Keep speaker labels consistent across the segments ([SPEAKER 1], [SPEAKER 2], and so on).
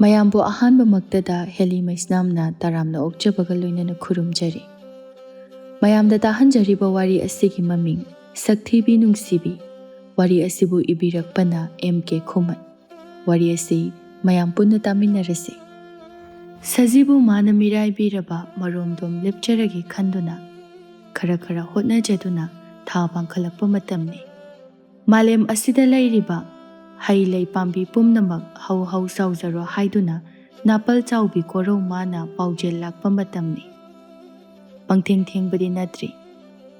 [SPEAKER 1] ꯃꯌꯥꯝꯕꯨ ꯑꯍꯥꯟꯕꯃꯛꯇꯗ ꯍꯦꯂꯤ ꯃꯩꯁꯅꯥꯝꯅ ꯇꯔꯥꯝꯅ ꯑꯣꯛꯆꯕꯒ ꯂꯣꯏꯅꯅ ꯈꯨꯔꯨꯝꯖꯔꯤ꯫ ꯃꯌꯥꯝꯗ ꯇꯥꯍꯟꯖꯔꯤꯕ ꯋꯥꯔꯤ ꯑꯁꯤꯒꯤ ꯃꯃꯤꯡ ꯁꯛꯊꯤꯕꯤ ꯅꯨꯡꯁꯤꯕꯤ꯫ ꯋꯥꯔꯤ ꯑꯁꯤꯕꯨ ꯏꯕꯤꯔꯛꯄꯅ M.K. ꯈꯨꯃꯟ꯫ ꯋꯥꯔꯤ ꯑꯁꯤ ꯃꯌꯥꯝ ꯄꯨꯟꯅ ꯇꯥꯃꯤꯟꯅꯔꯁꯤ꯫ ꯁꯖꯤꯕꯨ ꯃꯥꯅ ꯃꯤꯔꯥꯏꯕꯤꯔꯕ ꯃꯔꯣꯝꯗꯣꯝ ꯂꯦꯞꯆꯔꯒꯦ ꯈꯟꯗꯨꯅ ꯈꯔ ꯈꯔ ꯍꯣꯠꯅꯖꯗꯨꯅ ꯊꯥ ꯄꯥꯡꯈꯠꯂꯛꯄ ꯃꯇꯝꯅꯤ꯫ ꯃꯥꯂꯦꯝ ꯑꯁꯤꯗ ꯂꯩꯔꯤꯕ ꯍꯩ ꯂꯩ ꯄꯥꯝꯕꯤ ꯄꯨꯝꯅꯃꯛ ꯍꯧ ꯍꯧ ꯆꯥꯎꯖꯔꯣ ꯍꯥꯏꯗꯨꯅ ꯅꯥꯄꯜ ꯆꯥꯎꯕꯤ ꯀꯣꯔꯧ ꯃꯥꯅ ꯄꯥꯎꯖꯦꯜ ꯂꯥꯛꯄ ꯃꯇꯝꯅꯤ꯫ ꯄꯪꯊꯦꯡ ꯊꯦꯡꯕꯗꯤ ꯅꯠꯇ꯭ꯔꯤ꯫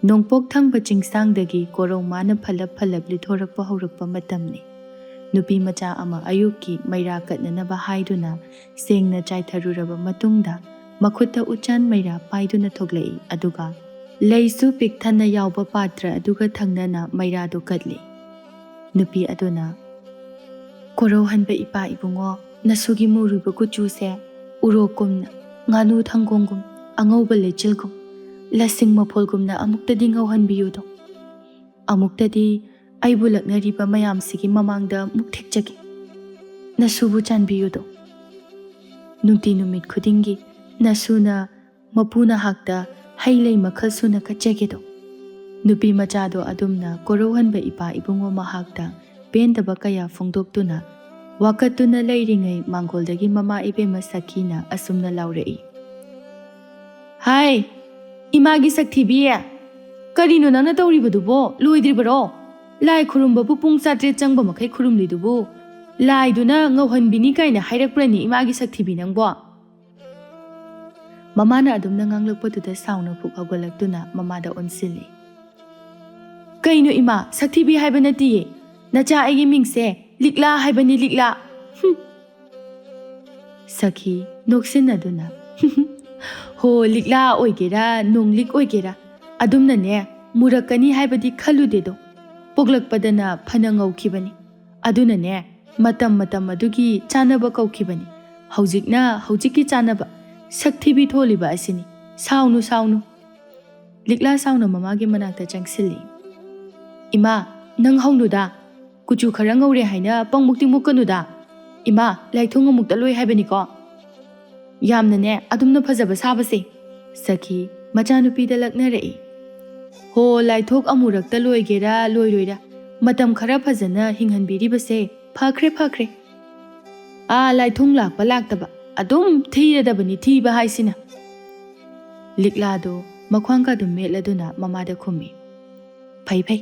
[SPEAKER 1] ꯅꯣꯡꯄꯣꯛ ꯊꯪꯕ ꯆꯤꯡꯁꯥꯡꯗꯒꯤ ꯀꯣꯔꯧ ꯃꯥꯅ ꯐꯜꯂꯞ ꯐꯜꯂꯞ ꯂꯤꯊꯣꯔꯛꯄ ꯍꯧꯔꯛꯄ ꯃꯇꯝꯅꯤ꯫ ꯅꯨꯄꯤ ꯃꯆꯥ ꯑꯃ ꯑꯌꯨꯛꯀꯤ ꯃꯩꯔꯥ ꯀꯠꯅꯅꯕ ꯍꯥꯏꯗꯨꯅ ꯁꯦꯡꯅ ꯆꯥꯏꯊꯔꯨꯔꯕ ꯃꯇꯨꯡꯗ ꯃꯈꯨꯠꯇ ꯎꯆꯥꯟ ꯃꯩꯔꯥ ꯄꯥꯏꯗꯨꯅ ꯊꯣꯛꯂꯛꯏ, ꯑꯗꯨꯒ ꯂꯩꯁꯨ ꯄꯤꯛ ꯊꯟꯅ ꯌꯥꯎꯕ ꯄꯥꯇ꯭ꯔ ꯑꯗꯨꯒ ꯊꯪꯅꯅ ꯃꯩꯔꯥꯗꯨ ꯀꯠꯂꯤ꯫ ꯅꯨꯄꯤ ꯑꯗꯨꯅ, "ꯀꯣꯔꯧꯍꯟꯕ ꯏꯄꯥ ꯏꯕꯨꯡꯉꯣ, ꯅꯁꯨꯒꯤ ꯃꯨꯔꯨꯕ ꯀꯨꯆꯨꯁꯦ ꯎꯔꯣꯛꯀꯨꯝꯅ, ꯉꯥꯅꯨ ꯊꯪꯒꯣꯡꯒꯨꯝ, ꯑꯉꯧꯕ ꯂꯩꯆꯤꯜꯒꯨꯝ, ꯂꯁꯤꯡ ꯃꯐꯣꯜꯒꯨꯝꯅ ꯑꯃꯨꯛꯇꯗꯤ ꯉꯧꯍꯟꯕꯤꯌꯨꯗꯣ꯫ ꯑꯃꯨꯛꯇꯗꯤ ꯑꯩꯕꯨ ꯂꯛꯅꯔꯤꯕ ꯃꯌꯥꯝꯁꯤꯒꯤ ꯃꯃꯥꯡꯗ ꯃꯨꯛ ꯊꯦꯛꯆꯒꯦ꯫ ꯅꯁꯨꯕꯨ ꯆꯥꯟꯕꯤꯌꯨꯗꯣ꯫ ꯅꯨꯡꯇꯤ ꯅꯨꯃꯤꯠ ꯈꯨꯗꯤꯡꯒꯤ ꯅꯁꯨꯅ ꯃꯄꯨ ꯅꯍꯥꯛꯇ ꯍꯩ ꯂꯩ ꯃꯈꯜ ꯁꯨꯅ ꯀꯠꯆꯒꯦꯗꯣ." ꯅꯨꯄꯤ ꯃꯆꯥꯗꯣ ꯑꯗꯨꯝꯅ ꯀꯣꯔꯧꯍꯟꯕ ꯏꯄꯥ ꯏꯕꯨꯡꯉꯣ ꯃꯍꯥꯛꯇ ꯄꯦꯟꯗꯕ ꯀꯌꯥ ꯐꯣꯡꯗꯣꯛꯇꯨꯅ ꯋꯥꯀꯠꯇꯨꯅ ꯂꯩꯔꯤꯉꯩ ꯃꯥꯡꯒꯣꯜꯗꯒꯤ ꯃꯃꯥ ꯏꯕꯦꯝꯃ ꯁꯈꯤꯅ ꯑꯁꯨꯝꯅ ꯂꯥꯎꯔꯛꯏ, "ꯍꯥꯏ, ꯏꯃꯥꯒꯤ ꯁꯛꯊꯤꯕꯤ, ꯀꯔꯤꯅꯣ ꯅꯪꯅ ꯇꯧꯔꯤꯕꯗꯨꯕꯣ? ꯂꯣꯏꯗ꯭ꯔꯤꯕꯔꯣ? ꯂꯥꯏ ꯈꯨꯔꯨꯝꯕꯕꯨ ꯄꯨꯡ 7 ꯆꯪꯕ ꯃꯈꯩ ꯈꯨꯔꯨꯝꯂꯤꯗꯨꯕꯨ ꯂꯥꯏꯗꯨꯅ ꯉꯧꯍꯟꯕꯤꯅꯤ ꯀꯥꯏꯅ ꯍꯥꯏꯔꯛꯄ꯭ꯔꯅꯤ ꯏꯃꯥꯒꯤ ꯁꯛꯊꯤꯕꯤ ꯅꯪꯕꯣ?" ꯃꯃꯥꯅ ꯑꯗꯨꯝꯅ ꯉꯥꯡꯂꯛꯄꯗꯨꯗ ꯁꯥꯎꯅ ꯄꯨꯛ ꯍꯧꯒꯠꯂꯛꯇꯨꯅ ꯃꯃꯥꯗ ꯑꯣꯟꯁꯤꯜꯂꯤ꯫ "ꯀꯩꯅꯣ ꯏꯃꯥ, ꯁꯛꯊꯤꯕꯤ ꯍꯥꯏꯕ ꯅꯠꯇꯤꯌꯦ, ꯅꯆꯥ ꯑꯩꯒꯤ ꯃꯤꯡꯁꯦ ꯂꯤꯛꯂꯥ ꯍꯥꯏꯕꯅꯤ, ꯂꯤꯛꯂꯥ." ꯁꯈꯤ ꯅꯣꯛꯁꯤꯟꯅꯗꯨꯅ, "ꯍꯣ, ꯂꯤꯛꯂꯥ ꯑꯣꯏꯒꯦꯔꯥ ꯅꯣꯡꯂꯤꯛ ꯑꯣꯏꯒꯦꯔꯥ ꯑꯗꯨꯝꯅꯅꯦ ꯃꯨꯔꯛꯀꯅꯤ ꯍꯥꯏꯕꯗꯤ ꯈꯜꯂꯨꯗꯦꯗꯣ꯫ ꯄꯣꯛꯂꯛꯄꯗꯅ ꯐꯅ ꯉꯧꯈꯤꯕꯅꯤ, ꯑꯗꯨꯅꯅꯦ ꯃꯇꯝ ꯃꯇꯝ ꯑꯗꯨꯒꯤ ꯆꯥꯅꯕ ꯀꯧꯈꯤꯕꯅꯤ꯫ ꯍꯧꯖꯤꯛꯅ ꯍꯧꯖꯤꯛꯀꯤ ꯆꯥꯅꯕ ꯁꯛꯊꯤꯕꯤ ꯊꯣꯜꯂꯤꯕ ꯑꯁꯤꯅꯤ, ꯁꯥꯎꯅꯨ ꯁꯥꯎꯅꯨ." ꯂꯤꯛꯂꯥ ꯁꯥꯎꯅ ꯃꯃꯥꯒꯤ ꯃꯅꯥꯛꯇ ꯆꯪꯁꯤꯜꯂꯤ꯫ "ꯏꯃꯥ, ꯅꯪ ꯍꯧꯅꯨꯗ, ꯀꯨꯆꯨ ꯈꯔ ꯉꯧꯔꯦ ꯍꯥꯏꯅ ꯄꯪꯃꯨꯛꯇꯤ ꯃꯨꯛꯀꯅꯨꯗ꯫ ꯏꯃꯥ, ꯂꯥꯏꯊꯨꯡ ꯑꯃꯨꯛꯇ ꯂꯣꯏ ꯍꯥꯏꯕꯅꯤꯀꯣ, ꯌꯥꯝꯅꯅꯦ ꯑꯗꯨꯝꯅ ꯐꯖꯕ ꯁꯥꯕꯁꯦ." ꯁꯈꯤ ꯃꯆꯥꯅꯨꯄꯤꯗ ꯂꯛꯅꯔꯛꯏ꯫ "ꯍꯣ, ꯂꯥꯏꯊꯣꯛ ꯑꯃꯨꯔꯛꯇ ꯂꯣꯏꯒꯦꯔꯥ ꯂꯣꯏꯔꯣꯏꯔꯥ, ꯃꯇꯝ ꯈꯔ ꯐꯖꯅ ꯍꯤꯡꯍꯟꯕꯤꯔꯤꯕꯁꯦ ꯐꯈ꯭ꯔꯦ ꯐꯈ꯭ꯔꯦ꯫ ꯂꯥꯏꯊꯨꯡ ꯂꯥꯛꯄ ꯂꯥꯛꯇꯕ ꯑꯗꯨꯝ ꯊꯤꯔꯗꯕꯅꯤ ꯊꯤꯕ ꯍꯥꯏꯁꯤꯅ." ꯂꯤꯛꯂꯥꯗꯣ ꯃꯈ꯭ꯋꯥꯡꯒꯗꯨ ꯃꯦꯠꯂꯗꯨꯅ ꯃꯃꯥꯗ ꯈꯨꯝꯃꯤ꯫ "ꯐꯩ ꯐꯩ,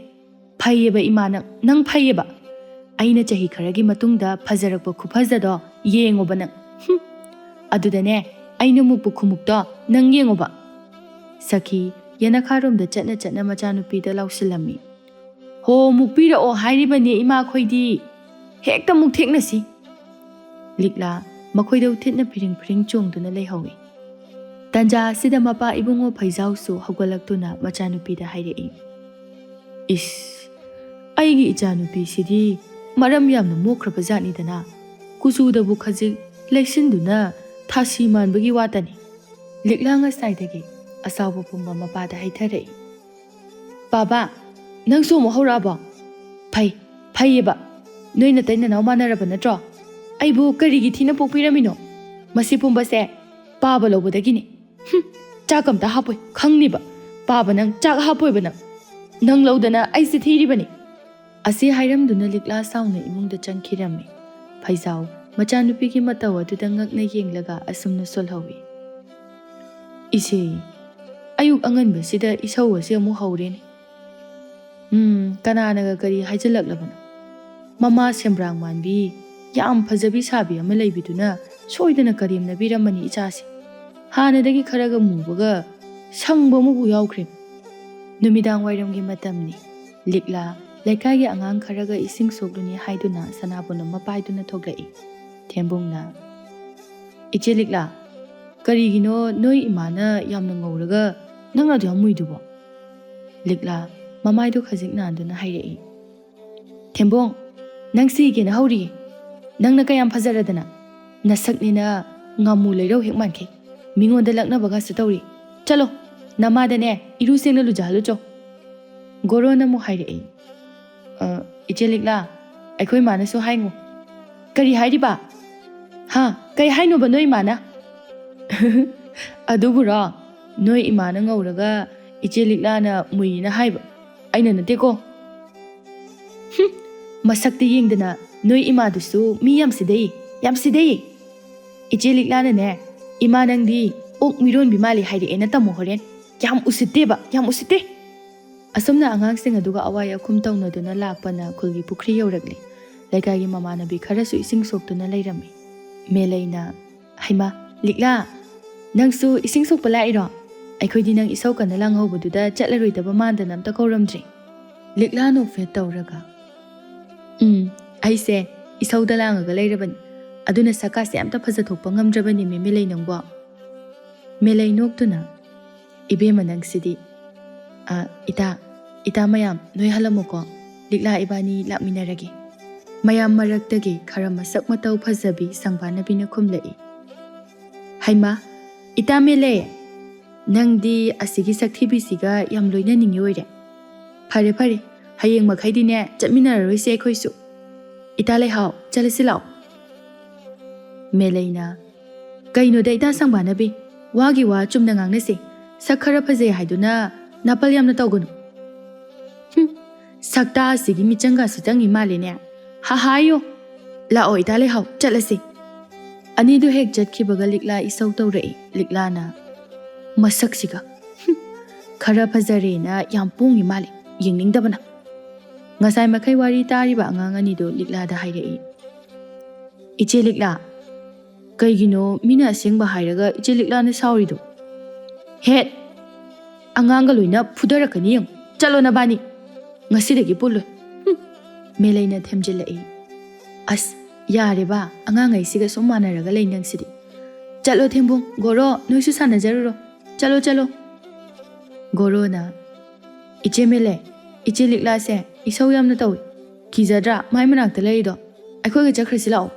[SPEAKER 1] ꯐꯩꯌꯦꯕ ꯏꯃꯥ, ꯅꯪ ꯐꯩꯌꯦꯕ꯫ ꯑꯩꯅ ꯆꯍꯤ ꯈꯔꯒꯤ ꯃꯇꯨꯡꯗ ꯐꯖꯔꯛꯄ ꯈꯨꯐꯖꯗꯣ ꯌꯦꯡꯉꯣꯕ ꯅꯪ, ꯑꯗꯨꯗꯅꯦ ꯑꯩꯅ ꯃꯨꯛꯄ ꯈꯨꯃꯨꯛꯇꯣ ꯅꯪ ꯌꯦꯡꯉꯣꯕ." ꯁꯈꯤ ꯌꯦꯅꯈꯥꯔꯣꯝꯗ ꯆꯠꯅ ꯆꯠꯅ ꯃꯆꯥꯅꯨꯄꯤꯗ ꯂꯥꯎꯁꯤꯜꯂꯝꯃꯤ꯫ "ꯍꯣ, ꯃꯨꯛꯄꯤꯔꯛꯑꯣ ꯍꯥꯏꯔꯤꯕꯅꯦ ꯏꯃꯥꯈꯣꯏꯗꯤ, ꯍꯦꯛꯇ ꯃꯨꯛ ꯊꯦꯛꯅꯁꯤ." ꯂꯤꯛꯂꯥ ꯃꯈꯣꯏꯗ ꯎꯊꯦꯠꯅ ꯐꯤꯔꯤꯡ ꯐꯤꯔꯤꯡ ꯆꯣꯡꯗꯨꯅ ꯂꯩꯍꯧꯏ꯫ ꯇꯟꯖꯥ ꯑꯁꯤꯗ ꯃꯄꯥ ꯏꯕꯨꯡꯉꯣ ꯐꯩꯖꯥꯎꯁꯨ ꯍꯧꯒꯠꯂꯛꯇꯨꯅ ꯃꯆꯥꯅꯨꯄꯤꯗ ꯍꯥꯏꯔꯛꯏ, "ꯏꯁ, ꯑꯩꯒꯤ ꯏꯆꯥꯅꯨꯄꯤꯁꯤꯗꯤ ꯃꯔꯝ ꯌꯥꯝꯅ ꯃꯣꯛꯈ꯭ꯔꯕ ꯖꯥꯠꯅꯤꯗꯅ, ꯀꯨꯆꯨꯗꯕꯨ ꯈꯖꯤꯛ ꯂꯩꯁꯤꯟꯗꯨꯅ ꯊꯥꯁꯤ ꯃꯥꯟꯕꯒꯤ ꯋꯥꯇꯅꯤ." ꯂꯤꯛꯂꯥ ꯉꯁꯥꯏꯗꯒꯤ ꯑꯁꯥꯎꯕ ꯄꯨꯝꯕ ꯃꯄꯥꯗ ꯍꯩꯊꯔꯛꯏ꯫ "ꯕꯥꯕꯥ, ꯅꯪꯁꯨ ꯑꯃꯨꯛ ꯍꯧꯔꯛꯑꯕꯣ? ꯐꯩꯌꯦꯕ, ꯅꯣꯏ ꯅꯇꯩ ꯅꯅꯥꯎ ꯃꯥꯟꯅꯔꯕ ꯅꯠꯇ꯭ꯔꯣ? ꯑꯩꯕꯨ ꯀꯔꯤꯒꯤ ꯊꯤꯅ ꯄꯣꯛꯄꯤꯔꯝꯃꯤꯅꯣ? ꯃꯁꯤ ꯄꯨꯝꯕꯁꯦ ꯄꯥꯕ ꯂꯧꯕꯗꯒꯤꯅꯤ꯫ ꯆꯥꯛ ꯑꯝꯇ ꯍꯥꯞꯄꯣꯏ ꯈꯪꯅꯤꯕ, ꯄꯥꯕ ꯅꯪ ꯆꯥꯛ ꯍꯥꯞꯄꯣꯏꯕ ꯅꯪ ꯂꯧꯗꯅ ꯑꯩꯁꯦ ꯊꯤꯔꯤꯕꯅꯤ." ꯑꯁꯤ ꯍꯥꯏꯔꯝꯗꯨꯅ ꯂꯤꯛꯂꯥ ꯁꯥꯎꯅ ꯏꯃꯨꯡꯗ ꯆꯪꯈꯤꯔꯝꯃꯤ꯫ ꯐꯩꯖꯥꯎ ꯃꯆꯥꯅꯨꯄꯤꯒꯤ ꯃꯇꯧ ꯑꯗꯨꯗ ꯉꯛꯅ ꯌꯦꯡꯂꯒ ꯑꯁꯨꯝꯅ ꯁꯣꯜꯍꯧꯏ꯫ "ꯏꯆꯦ, ꯑꯌꯨꯛ ꯑꯉꯟꯕꯁꯤꯗ ꯏꯁꯧ ꯑꯁꯤ ꯑꯃꯨꯛ ꯍꯧꯔꯦꯅꯦ꯫ ꯀꯅꯥꯅꯒ ꯀꯔꯤ ꯍꯥꯏꯖꯤꯜꯂꯛꯂꯕꯅꯣ? ꯃꯃꯥ ꯁꯦꯝꯕ꯭ꯔꯥꯡ ꯃꯥꯟꯕꯤ ꯌꯥꯝ ꯐꯖꯕꯤ ꯁꯥꯕꯤ ꯑꯃ ꯂꯩꯕꯤꯗꯨꯅ ꯁꯣꯏꯗꯅ ꯀꯔꯦꯝꯅꯕꯤꯔꯝꯃꯅꯤ ꯏꯆꯥꯁꯦ꯫ ꯍꯥꯟꯅꯗꯒꯤ ꯈꯔꯒ ꯃꯨꯕꯒ ꯁꯪꯕ ꯑꯃꯕꯨ ꯌꯥꯎꯈ꯭ꯔꯦ." ꯅꯨꯃꯤꯗꯥꯡ ꯋꯥꯏꯔꯝꯒꯤ ꯃꯇꯝꯅꯤ꯫ ꯂꯤꯛꯂꯥ ꯂꯩꯀꯥꯏꯒꯤ ꯑꯉꯥꯡ ꯈꯔꯒ ꯏꯁꯤꯡ ꯁꯣꯛꯂꯨꯅꯤ ꯍꯥꯏꯗꯨꯅ ꯁꯅꯥꯕꯨꯟ ꯑꯃ ꯄꯥꯏꯗꯨꯅ ꯊꯣꯛꯂꯛꯏ꯫ ꯊꯦꯝꯕꯨꯡꯅ, "ꯏꯆꯦ ꯂꯤꯛꯂꯥ, ꯀꯔꯤꯒꯤꯅꯣ ꯅꯣꯏ ꯏꯃꯥꯅ ꯌꯥꯝꯅ ꯉꯧꯔꯒ ꯅꯪꯅ ꯑꯗꯨ ꯌꯥꯝ ꯃꯨꯏꯗꯨꯕꯣ?" ꯂꯤꯛꯂꯥ ꯃꯃꯥꯏꯗꯨ ꯈꯖꯤꯛ ꯅꯥꯟꯗꯨꯅ ꯍꯥꯏꯔꯛꯏ꯫ "ꯊꯦꯝꯕꯣꯡ, ꯅꯪ ꯁꯤꯒꯦꯅ ꯍꯧꯔꯤꯌꯦ. ꯅꯪꯅ ꯀꯌꯥꯝ ꯐꯖꯔꯗꯅ ꯅꯁꯛꯅꯤꯅ ꯉꯥꯃꯨ ꯂꯩꯔꯧ ꯍꯦꯛ ꯃꯥꯟꯈꯩ ꯃꯤꯉꯣꯟꯗ ꯂꯛꯅꯕꯒꯁꯨ ꯇꯧꯔꯤ. ꯆꯠꯂꯣ, ꯅꯃꯥꯗꯅꯦ ꯏꯔꯨ ꯁꯦꯡꯅ ꯂꯨꯖꯍꯜꯂꯨꯆꯣ." ꯒꯣꯔꯣꯟ ꯑꯃꯨꯛ ꯍꯥꯏꯔꯛꯏ꯫ "ꯏꯆꯦ ꯂꯤꯛꯂꯥ, ꯑꯩꯈꯣꯏ ꯃꯥꯅꯁꯨ ꯍꯥꯏꯉꯣ." "ꯀꯔꯤ ꯍꯥꯏꯔꯤꯕ? Kay haino ba noy mana? Aduburo, noy imana ngauraga iche liklana muina haiba. Aina nateko. Masakti yengdana noy imadusu mi yam sidei. Iche liklana ne imanangdi ok miron bimali haide ena tamo horen. Yam usite. Asumna angangsing aduga awaya kum tawnaduna lakpana khulgi pukri yawragli. Laikagi mamanabi kharasu ising soktuna lairami. Melaina haima likla nangsu ising sokpa lairo. Aikhoidi nang isau kana langhaubaduda chatlaroidaba mandana amta kauramdri. Likla no fet tawraga. Aise isau da langaga lairabani. Aduna sakase amta phajathokpa ngamdrabani me melai nangbo. Melai noktuna ibema nangsidi ita mayam noi halamoko likla ibani lakminarage. Mayam maraktagi khara masak matau phajabi sangbanabi na khumlai. Haima ita mele nangdi asigi Sakthibi siga yam loina ningi oire. Phare hayeng makhaidi ne chatminararoi se khoisu. Ita lai hau chalasi lao. Melaina kaino da ita sangbanabi wagi wa chumna ngangnase sakhara phajai haiduna napal yamna tawgunu. Sakta asigi michanga sujang imale ne. Hahayo lao ita lai hau chalasi. Ani du hek jatkibaga likla isau tawrai liklana masaksiga khara phajare na yam pungi male yengning-dabana. Ngasai makai wari tariba angang anido likla da hairei. Iche likla kaigino mina asengba hairaga iche likla na saurido. Het anganga loina phudarakani yang chalo na bani ngasidagi puloi. Melaina themjilai. As yare ba angangai siga somanaraga leinang sidi. Chalo thembung goro noisu sanajaruro. Chalo. Goro na iche mele iche likla se isau yamna tawi. Kizadra mai manakta laido. Aikhoiga chakhrasi lao.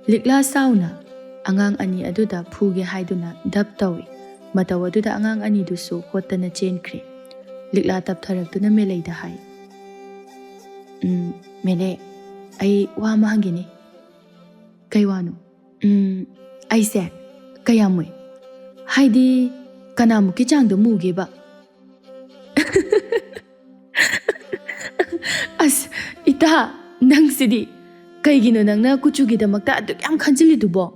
[SPEAKER 1] Likla sauna angang ani aduda phuge haiduna dap tawi. Mataw aduda angang ani dusu hotana chenkre. Likla taptharakduna melei da hai. Mele ai wa mahangini. Kay wano. Ai se kayamwe. Haidi kanamuki changda muge ba. As ita nang sidi kaigino nang na kuchugi damakta aduk yam khanjili dubo.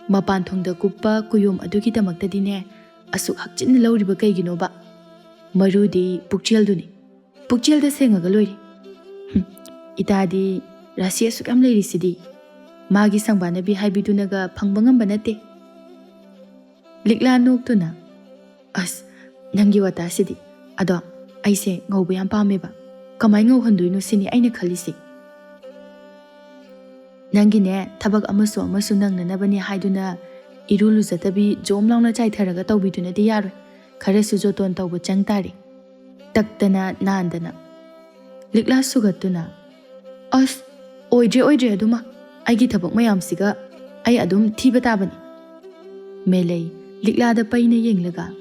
[SPEAKER 1] Mapan thongda kuppa kuyom adugi damakta dine asuk hakchin lauriba kaigino ba. Marudi pukchel duni. Pukchel da sengaga loiri. Ita di rasi asuk am lairi sidi. Magi sangbanabi haibidunaga phangbangamba nate. Likla noktuna. As nangi wata sidi. Ado aise ngauba yam pameba. Kamai ngauhanduino sini aina khalisi. Nangi ne thabak amasu nangnanabani haiduna irulu zatabi jomlauna chaitharaga tawbiduna di yaroi. Kharasu joton tawba changtari. Taktana nandana. Likla sugatuna. As oidre aduma. Aigi thabak mayamsiga ai adum thiba tabani. Melei likla da paina yenglaga.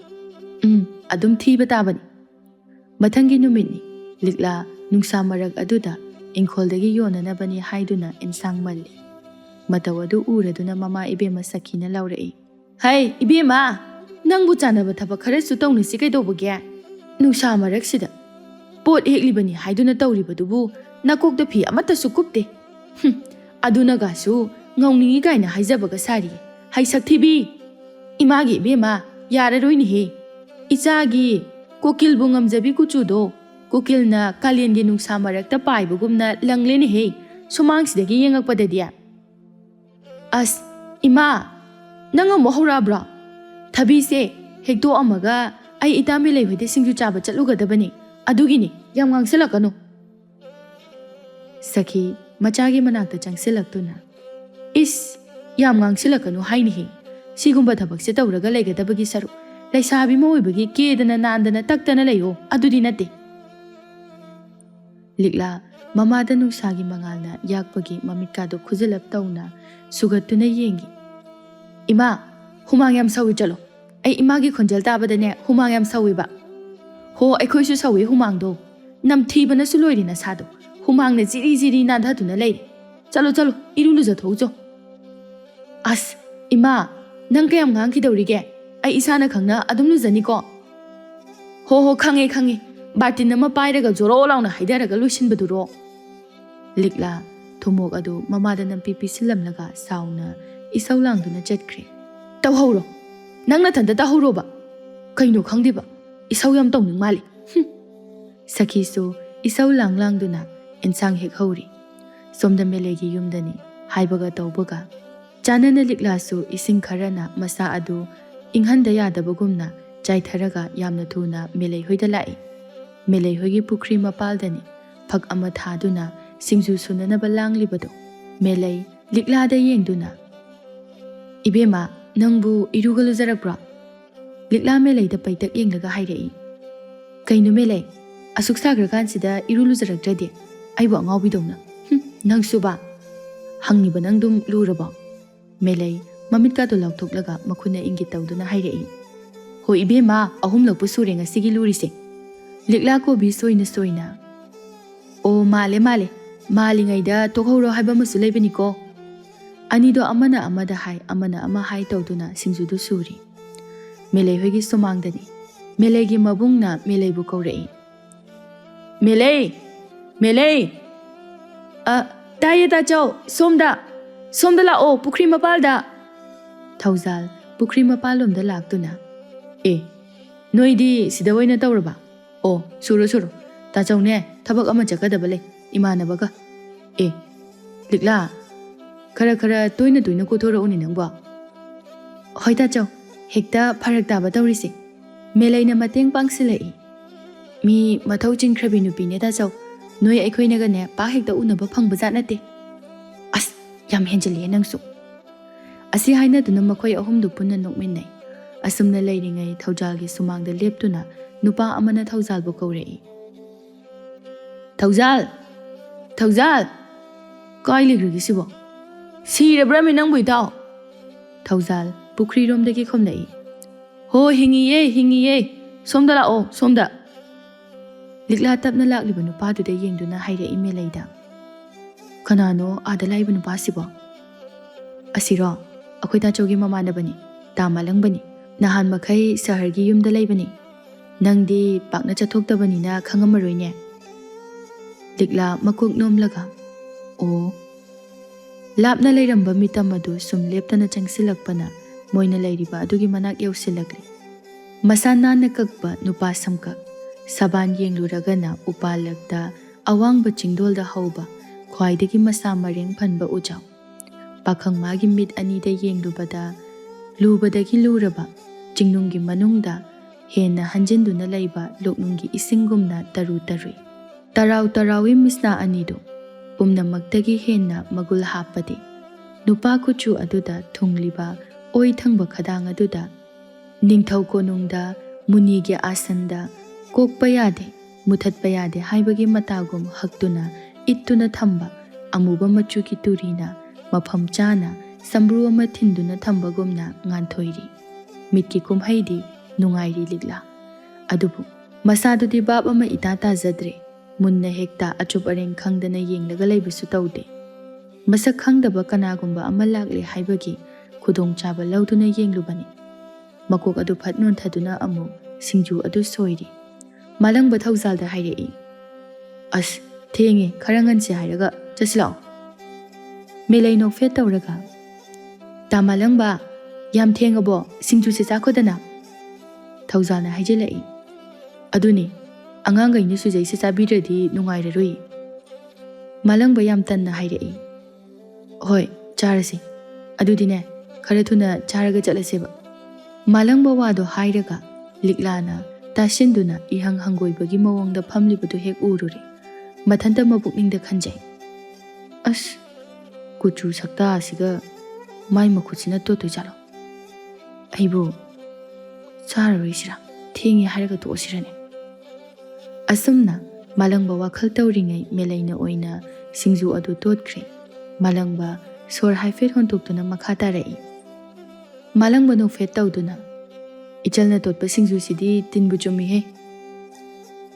[SPEAKER 1] Adum thiba tabani. Mathangi numitni likla nungsa marak aduda ingkholdagi yonanabani haiduna insang malli. Mataw adu uraduna mama ibema sakhina laurei. Hai ibema nangbu chanaba thabak kharasu tawnisi kaidobage. Nungsa marak sida pot heklibani haiduna tawribadubu nakokda phi amata sukupte. Aduna gasu ngawningi kaina haijabaga sari. Hai Sakthibi imagi ibema yararoini he. Ichagi kokil bungamjabi kuchudo. Kokil na kalengi nungsa marakta paibugumna langleni he. Sumangsidagi yengakpadadiya. As ima nanga mohorabra. Thabi se hekto amaga ai itami leibhide singju chaba chatlugadabani. Adugini yam ngangsilakano. Sakhi machagi manakta changsilaktuna. Is yam ngangsilakano haini he. Sigumba thabak se tawraga laigadabagi saru. Laisabi moibagi kedana nandana taktana layo adudi nate. Likla mamada nungsagi mangalna yakpagi mamitkado khuzilap tawna sugatuna yengi. Ima humang yam sawi chalo. Ai imagi khonjal tabadane humang yam sawi ba. Ho aikhoisu sawi humang do. Namthibana suloiri na sado. Humang na jiri nadhatuna leiri. Chalo irulu jathaujo. As Ima, nang kayam ngangkidawrige? Ay isana khangna adum luzaniko. Ho khange. Batin nama pairaga joro launa haidaraga lusinbaduro. Likla thumok adu mamada nampi pisilamlaga sauna isau langduna chetkre. Tawhoro. Nang nathanda tahoro ba. Kaino khangdiba. Isau yam tawning mali. Sakhi su isau langduna ensang hek hori. Somda melegi yumdani haibaga tawbaga. Chanana likla su ising kharana masa adu inghanda yadabagumna chaitharaga yamna thuna melei hoida lai. Melei hoigi pukri mapaldani phak ama thaduna singju sunanaba langlibado. Melei likla da yengduna. Ibema nangbu irugalu zarakbra. Likla melei da paitak yenglaga hairei. Kainu melei asuk sagrakan-sida irulu zarakdrade aibu angawbidongna. Nang suba hangniba nangdum luraba. Melei mamit ka to lauthoklaga makhuna ingi tawduna hairei. Ho ibema ahumlok pusure ngasigi lurise. Likla ko bi soina. O male malingaida tokhoro haiba masu leibani ko. Anido amana amada hai amana ama hai tawduna singjudu suri. Melei hoigi somangdani. Melei gi mabungna melei bu kaurei. Melei. Taye ta chau somda la o pukri mapalda. Thauzal pukri mapalomda laktuna. Noidi sida oina tawraba. O suro ta chau ne thabak ama chakadaba le imanabaga. Likla khara toina kothora uni nangba. Hoi ta chau hekta pharak taba tawrise. Melei na mateng pangsilai. Mi mathau chingkhrabi nupi ne ta chau. Noi aikhoinaga ne pa hekta unaba phangba jat nate. As yam henjali nangsu. Asi haina duna makhoi ahumdu punna nokminnai. Asumna leiringai thaujalgi sumangda leptuna nupa amana thaujal bu kaurei. Thaujal kai ligrigi sibo. Sirabra mi nang buitao. Thaujal pukri romdagi khomnai. Ho hingiye somda la o somda. Likla tapna lakliba nupa duda yengduna hairei meleida. Kanano adalaiba nupa sibo. Asiro akhoi ta chaugi mamanabani tamalangbani. Nahan makai sahargi yumda laibani. Nangdi pakna chathoktabani na khangamaroine. Likla makok nomlaga. O lapna leiramba mitam adu sum leptana changsilakpana moina leiriba adugi manak yausilagri. Masana nakakba nupa samkak. Saban yengluragana upalakda awangba chingdolda hauba khwaidagi masa mareng phanba ujau. Pakhang magi mit anida yenglubada lubadagi luraba jingnunggi manungda hena hanjinduna laiba loknunggi isingumna tarui. Tarau misna anido pumnamaktagi hena magul hapadi. Nupa kuchu aduda thungliba oi thangba khadang aduda ningthau konungda munigi asanda kokpa yade muthatpa yade haibagi matagum haktuna ittuna thamba amuba machuki turina mafam chana sambru ama thinduna thambagumna nganthoiri. Mitki kumhaidi nungairi likla. Adubu masadudi bab ama itata zadre. Munna hekta achup areng khangdana yenglaga laibasu tawde. Masak khangdaba kanagumba ama lakle haibagi khudong chaba lauduna yenglubani. Makok adu phatnon thaduna amu singju adu soiri. Malangba thauzalda hairei. As thengi kharangansi hairaga chasilao. Melei nok fet tawraga. Tamalangba yam thengabo singju se chakhodana. Thauzalna haijelai. Aduni angangai ni sujai se chabiradi nungairaroi. Malangba yam tanna hairei. Hoi charasi. Adudine khara thuna charaga chalaseba. Malangba wado hairaga liklana tasinduna ihang hangoibagi mawangda phamlibadu hek ururi. Mathanta mabukningda khanjai. As kuchu sakta asiga mai makuchina to jalo. Aibu chararoisira thengi hairaga to osirane. Asumna malangba wakhal tawringai meleina oina singju adu totkhre. Malangba sor haifet hontoktuna makha tarai. Malangba no fet tawduna ichalna totpa singju sidi tinbu chumi he.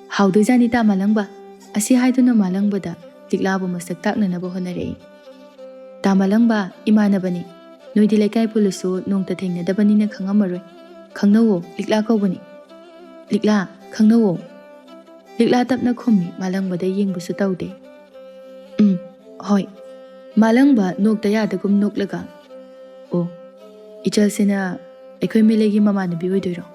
[SPEAKER 1] Haudu jani ta malangba asi haiduna malangbada liklabu masak taknanaba honarei. Ta malangba imanabani Noidi laikai pulasu nongta thengnadabanina khangamaroi. Khangnawo likla kaubani. Likla khangnawo. Likla tapna khummi malangbada yengbusu taude. Hoi. Malangba nokta yadagum noklaga. O. Ichalsina akhoi melegi mamanabi oidoiro.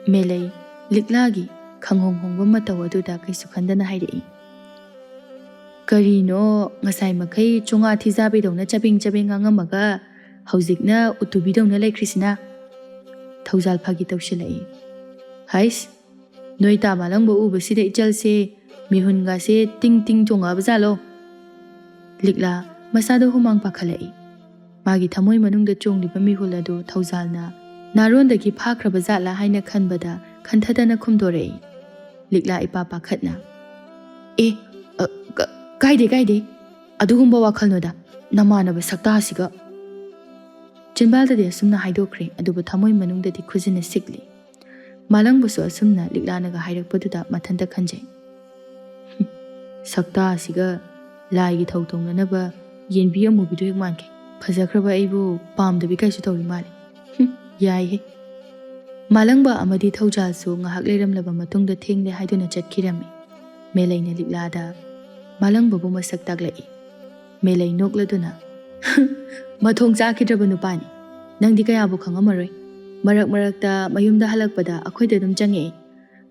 [SPEAKER 1] Melei liklagi khanghong hongba mataw aduda kaisu khandana hairei. Karino ngasai makai chunga thizabidongna chabing angamaga haujikna utubidongna laikrisina. Thaujal phagi tawsilai. Hais. Noita malangba ubasida ichalse mihunga se ting chunga bazalo. Likla masado humang pakhalai. Magi thamoi manungda chongliba mihuladu thaujalna narondagi phakraba jatla haina khanbada khanthadana khumdorei. Likla ipa pakhatna. Gaide adugumba wakhalnoda namanaba saktasiga. Chinbaldadi asumna haidokre adubu thamoi manungdadi khujina sikli. Malangbusu asumna liklanaga hairakpaduda mathanda khanjai. Saktasiga laigi thautongnanaba yenbi amubidu hek manke. Phajakraba aibu pamdabi kaisu tawri male. Yai he. Malangba amadi thaujalsu ngahak leiramlaba matungda thengle haiduna chatkirami. Melaina liklada Malangba bu masak taglai. Melai nokladuna. Mathong chakidraba nupani. Nangdi kayabu khangamaroi. Marakta mayumda halakpada akhoida dum change.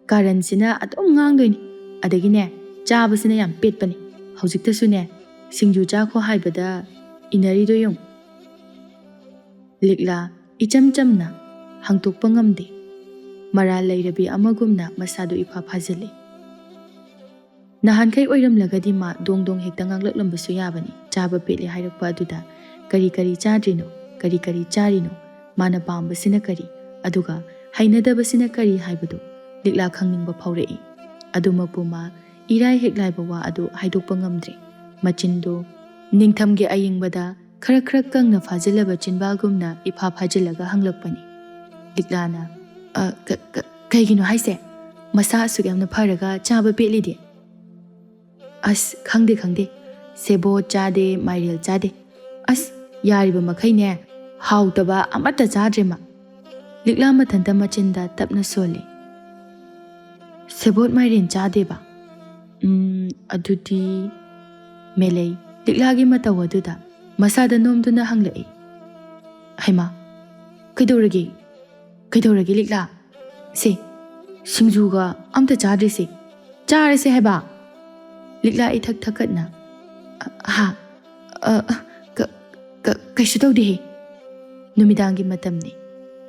[SPEAKER 1] Karansina atom ngangdoini. Adagine chabasina yam petpani. Haujiktasune singju chakho haibada inarido yung. Likla icham chamna hangtokpa ngamde. Mara lairabi amagumna masado ipa phajali. Nahankai oiramlagadi ma dong hekta nganglaklambsu yabani. Chaba petli hairakpa aduda kari chadrino, kari charino, mana pambasina kari, aduga hainadabasina kari haibadu likla khangningba phaurei. Adumapu ma irai heklaiba wa adu haidokpa ngamdre. Machindo ningthamge ayingbada khara kangna fajalaba chinbalgumna ipa phajilaga hanglakpani. Liklana kaigino haise masa asuk yamna pharaga chaba petlidi. As khangde sebo chade mairel chade. As yariba makhaine hautaba amata chadrema. Likla mathanta machinda tapna sole. Sebot mairel chade ba. Aduti melei liklagi mataw aduda masada nomduna hanglai. Haima kaidorage likla. Se singjuga amta chadre se. Chare se haiba. Likla ithak thakatna. Kaisu tawdi he. Numidangi matamni.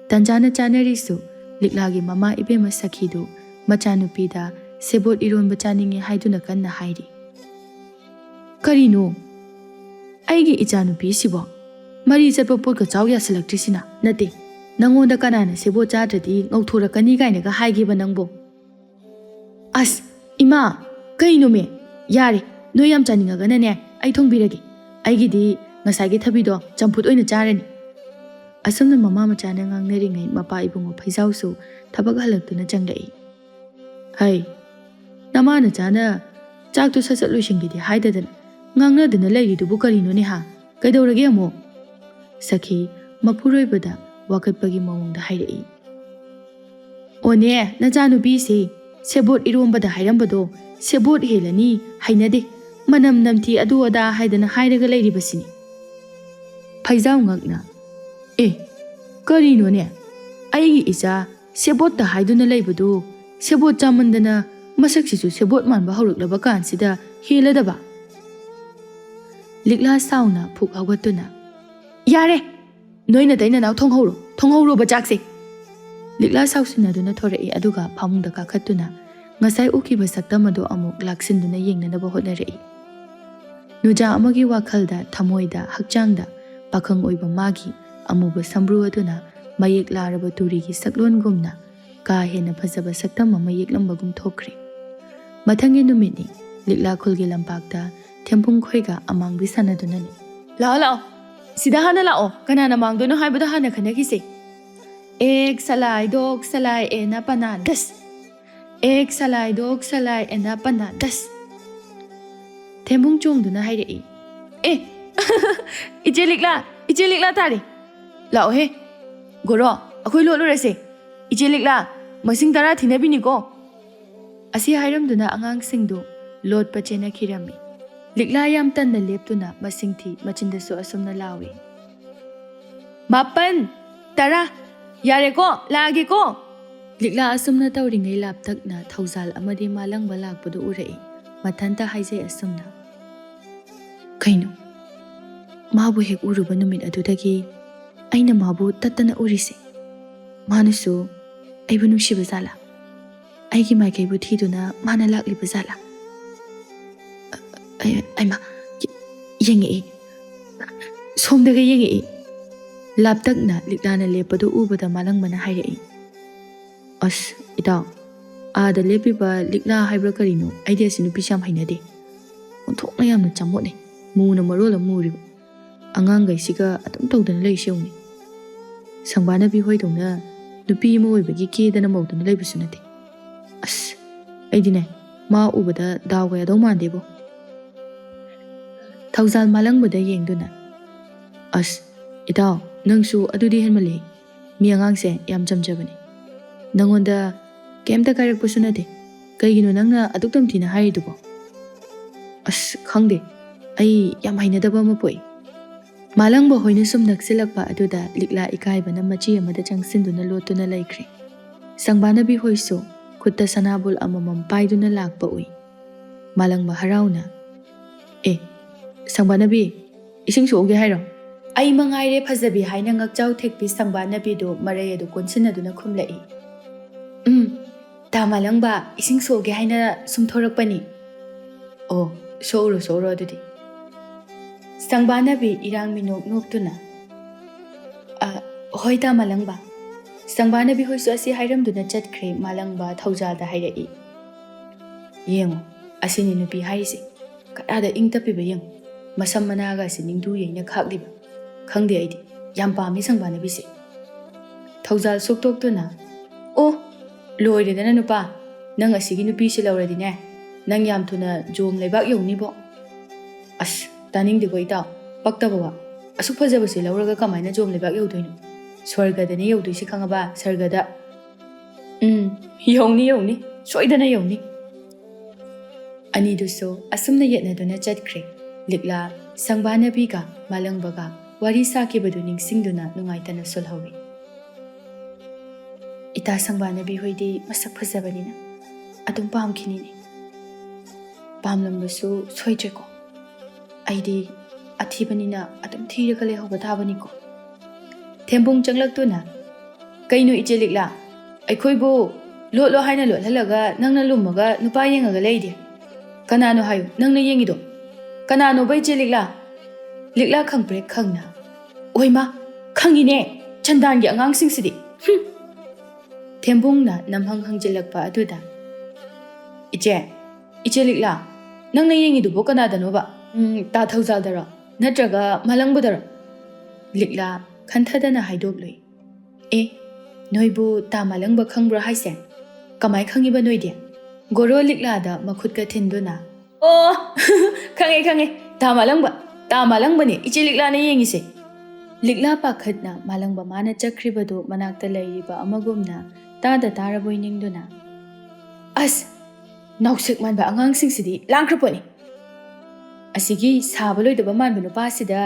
[SPEAKER 1] Tanjana chanarisu liklagi mama ibema sakhidu machanupida sebot ironba chaninge haiduna kanna hairi. Karino aigi ichanupi sibo mari chatpa potka chaw yasalaktisina nate nangonda kanana sebot chadradi ngauthora-kani gainaga haigiba nangbo. As ima kaino me yare no yam chaningaga nane ai thongbirage aigidi ngasagi thabido champut oina charani. Asumna mama machana ngangneringai mapa ibungo phaijausu thabak halaktuna changlai. Hai namana chana chaktu sasat loisingidi haidadana ngangnadana lairidubu karino ne ha kaidorage amo. Sakhi mapuroibada wakatpagi mawongda hairei. One nachanupi se sebot irombada hairambado sebot helani hainade manam namthi adu ada haidana hairaga lairibasini. Phaijau ngakna karino ne aigi icha sebot ta haiduna laibadu sebot chamandana masaksisu sebot manba hauruklaba kansida heladaba. Likla sauna phuk hawatuna. Yare noina daina naw thonghoro ba jakse. Likla sausina duna thorei aduga phamungda kakhatuna ngasai ukiba saktamado amuk laksinduna yengnanaba hotnarei. Nuja amagi wakhalda thamoida hakchangda pakhang oiba magi amuba sambru aduna mayek laraba turigi saklongumna ka hena phajaba saktam ama yeklambagum thokre. Mathangi numini likla khulgi lampakta thempung khoiga amangbi sanadunani. Lao sida hana lao kanana mangdono haibada hana khanagise. Ek salai dog salai ena panadas. Ek salai dog salai ena panadas. Thempung chongduna hairei. Iche likla tari. Lao he. Goro, akhoi lo rase. Iche likla, masing tara thinabi ko. Asi hairamduna angang singdu lot pa chena khirami. Likla yam tan na leptuna masing thi machindasu asumna lawi. Mapan, tara, yare ko, lagi ko. Likla asumna tawringai laptak na thauzal amadi malang balak padu urai. Matanta haizay asumna. Kaino, mabu hek uruba numit adudagi, aina mabu tatana urise. Manusu, aibu nungshiba zala. Aigi maikay buthiduna mana lakliba zala. Aima, yengi. Somdaga yengi. Laptak na liklana lepadu ubada malang mana hairei. As, itaw. Ada lepiba likla haibra karino, idea sinu pisam hainade. Untok na yam na chamot ne. Muna marola muri. Angang gay siga atam tawdana lay siyong ni. Sangbana bihoi dong na nupi mo bagi kida na mawdana lay basunate. As, ay di na, maa ubada daw kaya daw mande bo. Tawzal malang bada yeng do na. As, itaw, nang su adudihan mali. Mi angang se yam jamjabani. Nangonda, kemta karak basunate. Kay gino nang na aduktam tina hari do bo. As, khangde. Ay yam hainadaba mapoy. Malang ba hoy na sum nagsilagpa aduda likla ikaiba na machi amada changsindu na loto na laikri. Sangbana bihoy so, kutta sanabol amamam paido na lakpa uy. Malang ba haraw na. Sangbana bi, ising suoge hayro. Ay mangayre pazabi hay na ngagjaw tekpi sangbana bi do maraya do konsinado na kumlai. Tama lang ba, ising suoge hay na sumtorak pa ni. Oh, soro adudi. Sangbana bi irang minok nok tu na. Hoy tama lang ba? Sangbana bi hoy so asi hayram du na chat kre malang ba thaujal da hayrai. Yengo, asini nupi haisi. Kada ing tapi ba yeng. Masam managa siningdu yeng na khakli ba. Khangde aidi, yam pami sangbana bi se. Thaujal soktok tu na. Oh, loire da na nupa. Nang asigi nupi si laura di ne. Nang yam tu na jom laibak yong ni bo. As, taning di ko itaw, pagtabawa, asuk fazaba si lauraga kamay na jom libak yaudoy no. Swargada ni yaudoy si kangaba, sargada. Yong ni, soida na yong ni. Ani duso, asum na yet na do na chat kre. Likla, sangbana biga, malang baga, wari saki badu ning singdo na nungay ta na sulhawi. Ita sangbana bihoy di masak fazaba ni na. Atong paham kini ni. Paham lambaso, soy ko. Aidi athibani na atam thira kale hoba thabani ko thembung changlak tu na kainu iche likla aikhoi bo lo haina lo halaga nangna lumaga nupa yengaga leide kanano hayu nangna yengi do kanano bai che likla khangpre khangna oima khangi ne chandan gi angang sing sidi thembung na namhang hangjilakpa aduda iche likla nangna yengi do bo kanada no ba ta thauzal dara natraga malang budara likla khanthadana haidok loi noibu ta malang ba khangbra haise kamai khangi ba noide goro likla da makhut ka thinduna khange ta malang ba ne iche likla na yengi se likla pa khatna malang ba mana chakriba do manakta laiba amagumna ta da taraboi ningduna as nausik man ba angang sing sidi langkraponi Asigi sabaloi da baman binu pasida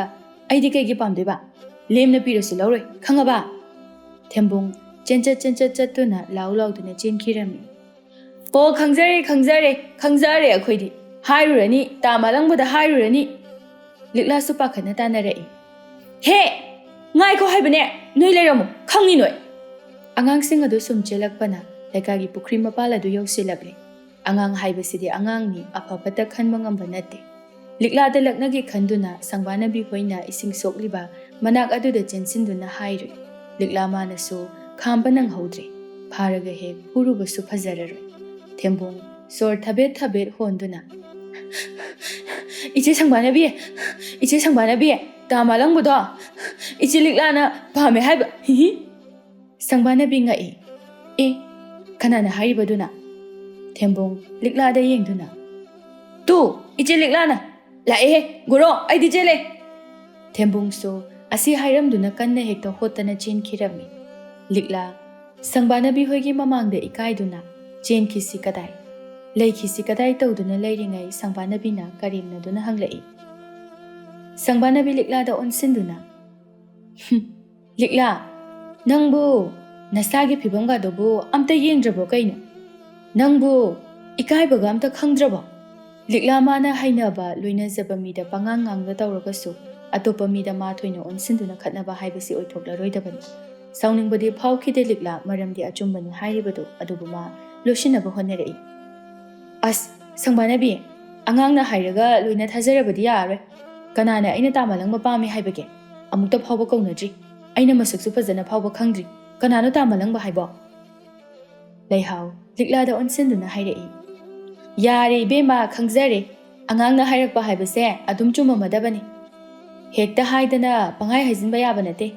[SPEAKER 1] aidi kaygi pamdoi ba lemna pirosi lauroi khanga ba thembung chencha tu na lau tu na chen khirami khangjare akhoi di hairurani ta malang buda hairurani likla su pakhana ta na rai he ngai ko haibane noi leiramu khangi noi angang sing adu sum chelak pana lekagi pukri mapala du yausilakle angang haibasidi angang ni apapata khanba ngamba nate likla da laknagi khanduna sangbana bi hoina ising sokliba manak adu da chensinduna hairi likla mana so khamba nang hodre pharaga he puruba su phajararoi thembung sor thabet honduna iche sangbana bi ta malang budo iche likla na phame haiba sangbana bi ngai kanana haibaduna thembung likla da yengduna tu iche likla na la goro ai di jele Thembungsu asi hairamduna kanna hekta hotana chenkhirami. Likla sangbanabi hoigi mamangda ikaiduna chenkhisi kadai. Leikhisi kadai tawduna leiringai sangbanabina karimnaduna hanglai. Sangbanabi likla da onsinduna. Likla, nangbu nasagi phibamga dobu amta yengdrabo kaino. Nangbu ikaibaga amta khangdrabo. Likla mana hainaba loinazaba mida pangangang tawragasu atopa mida ma thoina onsinduna khatnaba haibasi oithoklaroi sauningbadi phawkhide likla maramdi achumbani hairibadu adubuma losinaba honnerei. As sangbanabi angangna hairaga loina thajarabadi yaroi. Kanana aina tamalang mapami haibage amukta phawba kaunadri. Aina masaksu fazana phawba khangdri. Kanano tamalang ba haibo? Leihau likla da onsinduna hairei. Yari bema khangzare angangna hairakpa haibase adum chuma madabani. Hekta haidana pangai haijinba yaba nate.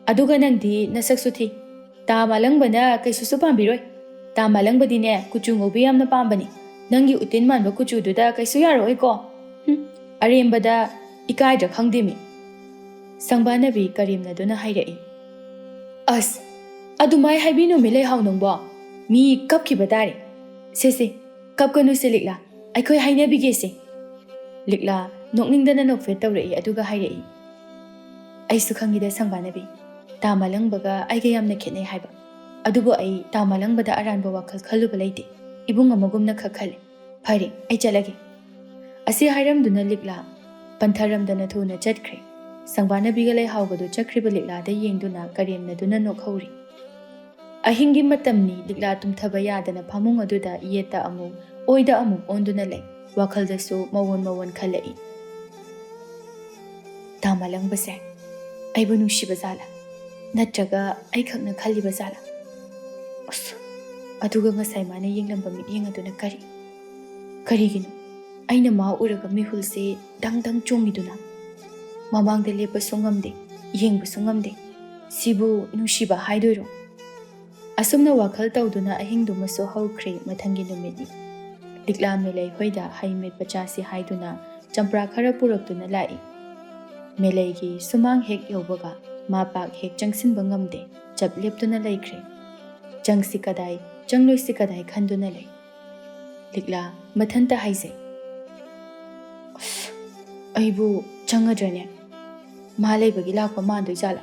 [SPEAKER 1] Aduga nangdi nasaksuthi. Tamalangbana kaisusu pambiroi. Tamalangbadine kuchu ngobi yamna pambani. Nangi utin manba kuchu duda kaisu yaroi ko. Arembada ikaidra khangdimi. Sangbanabi karimnaduna hairei. As adumai haibino milei haunongbo. Mi kapkiba tare. Sese kapkanu se likla. Aikoi hainabige se. Likla nokningdana nokfe tawrei aduga hairei. Aisu khangida sangbanabi. Tamalangbaga aiga yamna khetnei haiba. Adubo ai tamalangbada aranba wakhal khaluba leite. Ibung amagumna khakhale. Phare ai chalage. Asi hairamduna likla pantharamdana thuna chatkre. Sangbanabiga leihawgadu chakriba likla da yengduna karimnaduna nokhauri. Ahingi matamni likla tumthaba yadana phamung aduda yeta amu oida amu onduna lei. Wakhaldasu mawon khalai. Tamalangbase aibu nungshiba zala. Natraga ai khakna khaliba zala. As aduga ngasai mana yenglamba mityeng aduna karigino aina ma uraga mihulse dang chongiduna mamangda lepa songamde yengba songamde sibu nungshiba haidoiro. Asumna wakhal tawduna ahingdu maso haukhre mathangi numidi. Likla melei hoida haimet pachasi haiduna champra khara puraktuna lai. Meleigi sumang hek yobaga mapak hek changsinba ngamde chap leptuna laikre. Changsi kadai changloisi kadai khanduna lai. Likla mathanta haizai. Aibu changadrane malebagi lakpa mandoi jala.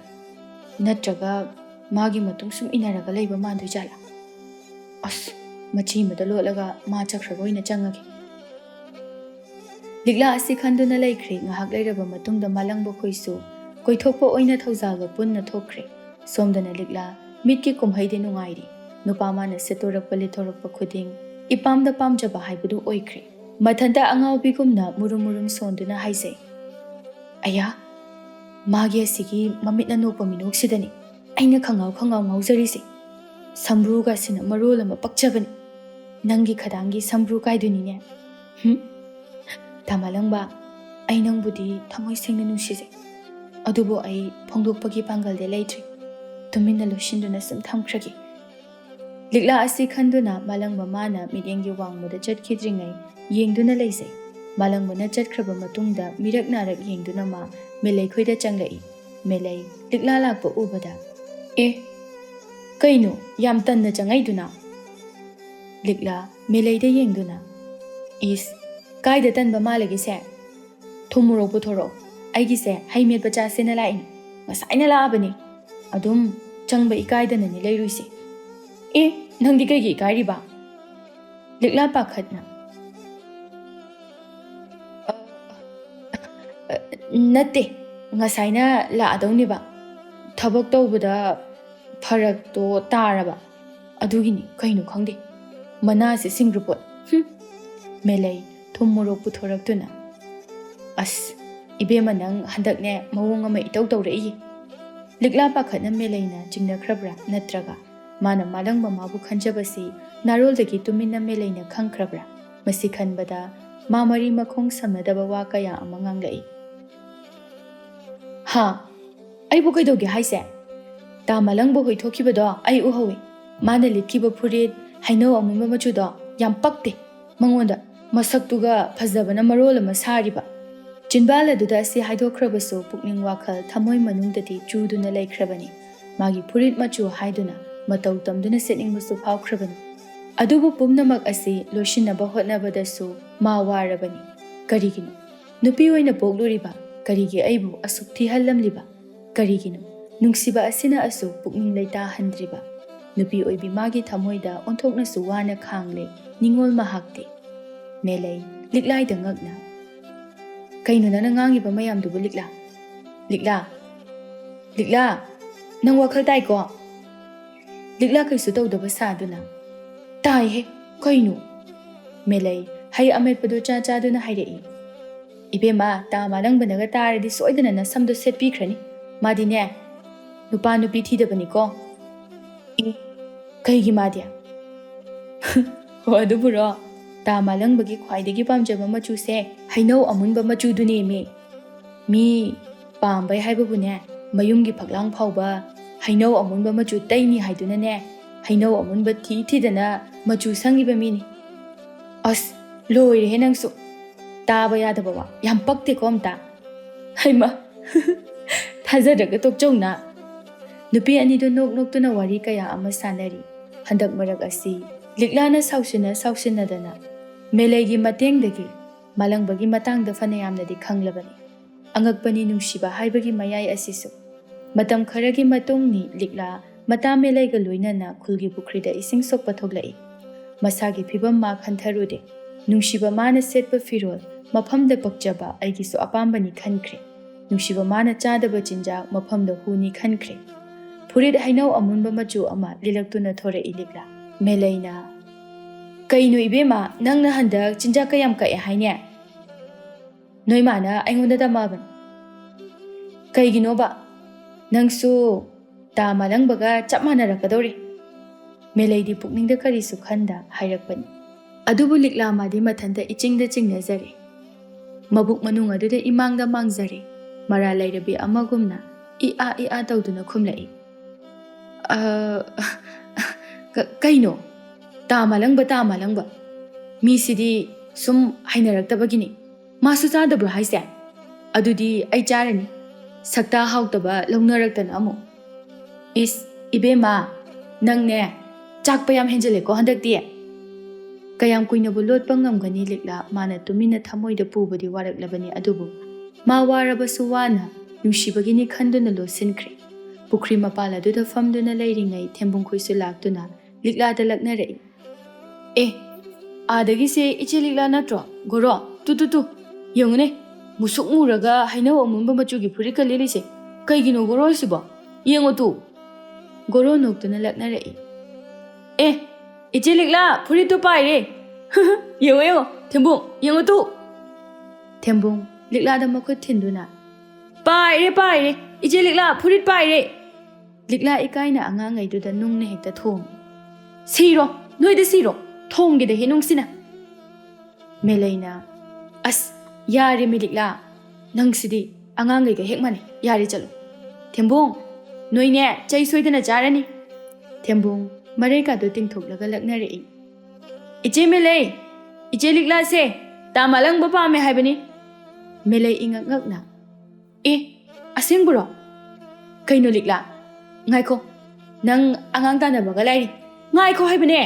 [SPEAKER 1] Natraga magi matung sum inaraga leiba mandoi jala. As machi mada lolaga ma chakhraga oina changage. Likla asi khanduna laikre ngahak leiraba matungda malangba khoisu koithokpa oina thaujalga punna thokre. Somdana likla mitki kumhaide nungairi. Nupamana setorakpa lithorakpa khuding ipamda pamjaba haibudu oikre. Mathanta angawbigumna murum sonduna haizai. Aya magi asigi mamitna nokpa minoksidani aina khangaw ngawjarisi. Sambruga sina marol ama pakchabani. Nangi khadangi sambru kaidunine. Tamalangba ai nangbudi thamoi sengna nungsije. Adubo ai phongdokpagi pangalde leitri. Tumina losinduna sum thamkhragi. Likla asi khanduna malangba mana midyengi wangmada chatkidringai yengduna leisai. Malangbana chatkraba matungda mirak narak yengduna ma melei khoida changlai. Melei likla lakpa ubada. Kaino yam tanna changaiduna. Likla meleida yengduna. Is kaida tanba malagise. Thumuro puthoro. Aigise haimet bacha sena lain. Masaina laabani. Adum changba ikaidana ni leiruisi. Nangdi kaigi ikairiba. Likla pakhatna. Natte ngasaina la adawniba. Thabak tawbada farak to taraba. Adugini kaino khangde. Manasi singrupot. Melei thumuro puthораktuna. As ibema nang handakne mawong ama itaw tawrei. Likla pakhatna meleina chingnakrabra natraga. Mana malangba mabu khanjabasi naroldagi tumina meleina khangkrabra. Masi khanbada mamari makhong samnadaba wa kaya ama nganglai. Ha, aibu kaidoge haise. Ta malangba hoithokibado ai uhawi. Mana litkiba phurit haino amuma machudo yam pakte. Mangonda masaktuga phajabana marol ama sariba. Chinbal aduda asi haidokrabasu pukning wakhal thamoi manungdadi chuduna laikhrabani. Magi purit machu haiduna matau tamduna setningbusu phawkhrabani. Adubu pumnamak asi loishinaba hotnabadasu ma warabani. Karigino nupi oina pogluriba karigi aibu asuk thihallamliba karigino nungsiba asina asu pukning leita handriba nupi oibi magi thamoida onthoknasu wana khangle ningol mahakti melei liklai da ngakna kaino nana ngangi ba mayam dubu likla nang wakhal tai ko likla kaisu tawdaba saduna tai he kaino melei hai amet padu cha cha duna hairei ibema ta malang banaga taradi soidana na samdo setpi khrani madine nupa nupi thidabani ko kaigi madya ho aduburo ta malang bagi khwaidagi pamjaba machu se hainau amunba machu dune mi pambai haibabune mayumgi phaklang phawba hainau amunba machu taini haiduna ne hainau amunba thidana machu sangiba mini as loire he nangsu taba yadaba wa yam pakte ko amta haima thajadaga tokchongna nupi ani do nok tuna wari kaya ama sanari handak marak asi liklana sausina dana melegi mateng dagi malangbagi matang da fanayamna di khanglabani angakpani nungshiba haibagi mayai asisu matam kharagi matongni likla mata melayga loinana khulgi bukrida ising sokpa thoglai masagi phibam ma khantharude nungshiba mana setpa firol mafamda pakjaba aigisu apambani khankre nungshiba mana chadaba chinja mafamda huni khankre purit hainau amunba machu ama lilaktuna thore ilikla melaina kaino ibema nangna handak chinja kayam ka e haine noi mana aingonda damaban kaigino ba nangsu ta malangbaga chapmana rakadori melaidi pukningda karisu khanda hairakpani adubu likla madi mathanda ichingda chingnazare mabuk manung aduda imangda mangzare mara lairabi amagumna i a tawduna khumlai kaino ta malangba mi sidi sum hainaraktabagini masu chadabro haise adudi ai charani sakta hawtaba launaraktana amu is ibema nangne chakpa yam henjele ko handakti kayam kuina bu lot pangamgani likla mana tumina thamoida pubadi waraklabani adubu ma warabasu wana nungsibagini khanduna losinkhre pukri mapala duda famduna leiringai thembung khuisu laktuna likla da laknarei adagi se iche likla natro goro tu yongune musuk muraga hainau amunba machugi purika lelise kaigino goro sibo yengo tu goro noktuna laknarei iche likla puri tu pai re yengo thembung yengo tu thembung likla da makhut thinduna pai re iche likla purit pai re likla ikaina angangai duda nungna hekta thong siro noida siro thongge de henungsina melaina as yare mi likla nangsidi angangai ga hekmane yare chalo thembung noine chai soidana jarani thembung marai ka do tingthoklaga laknarei iche melei iche likla se ta malang ba pa me haibani melei ingakna asengburo kaino likla ngaiko nang angang tana baga lairi ngaiko haibane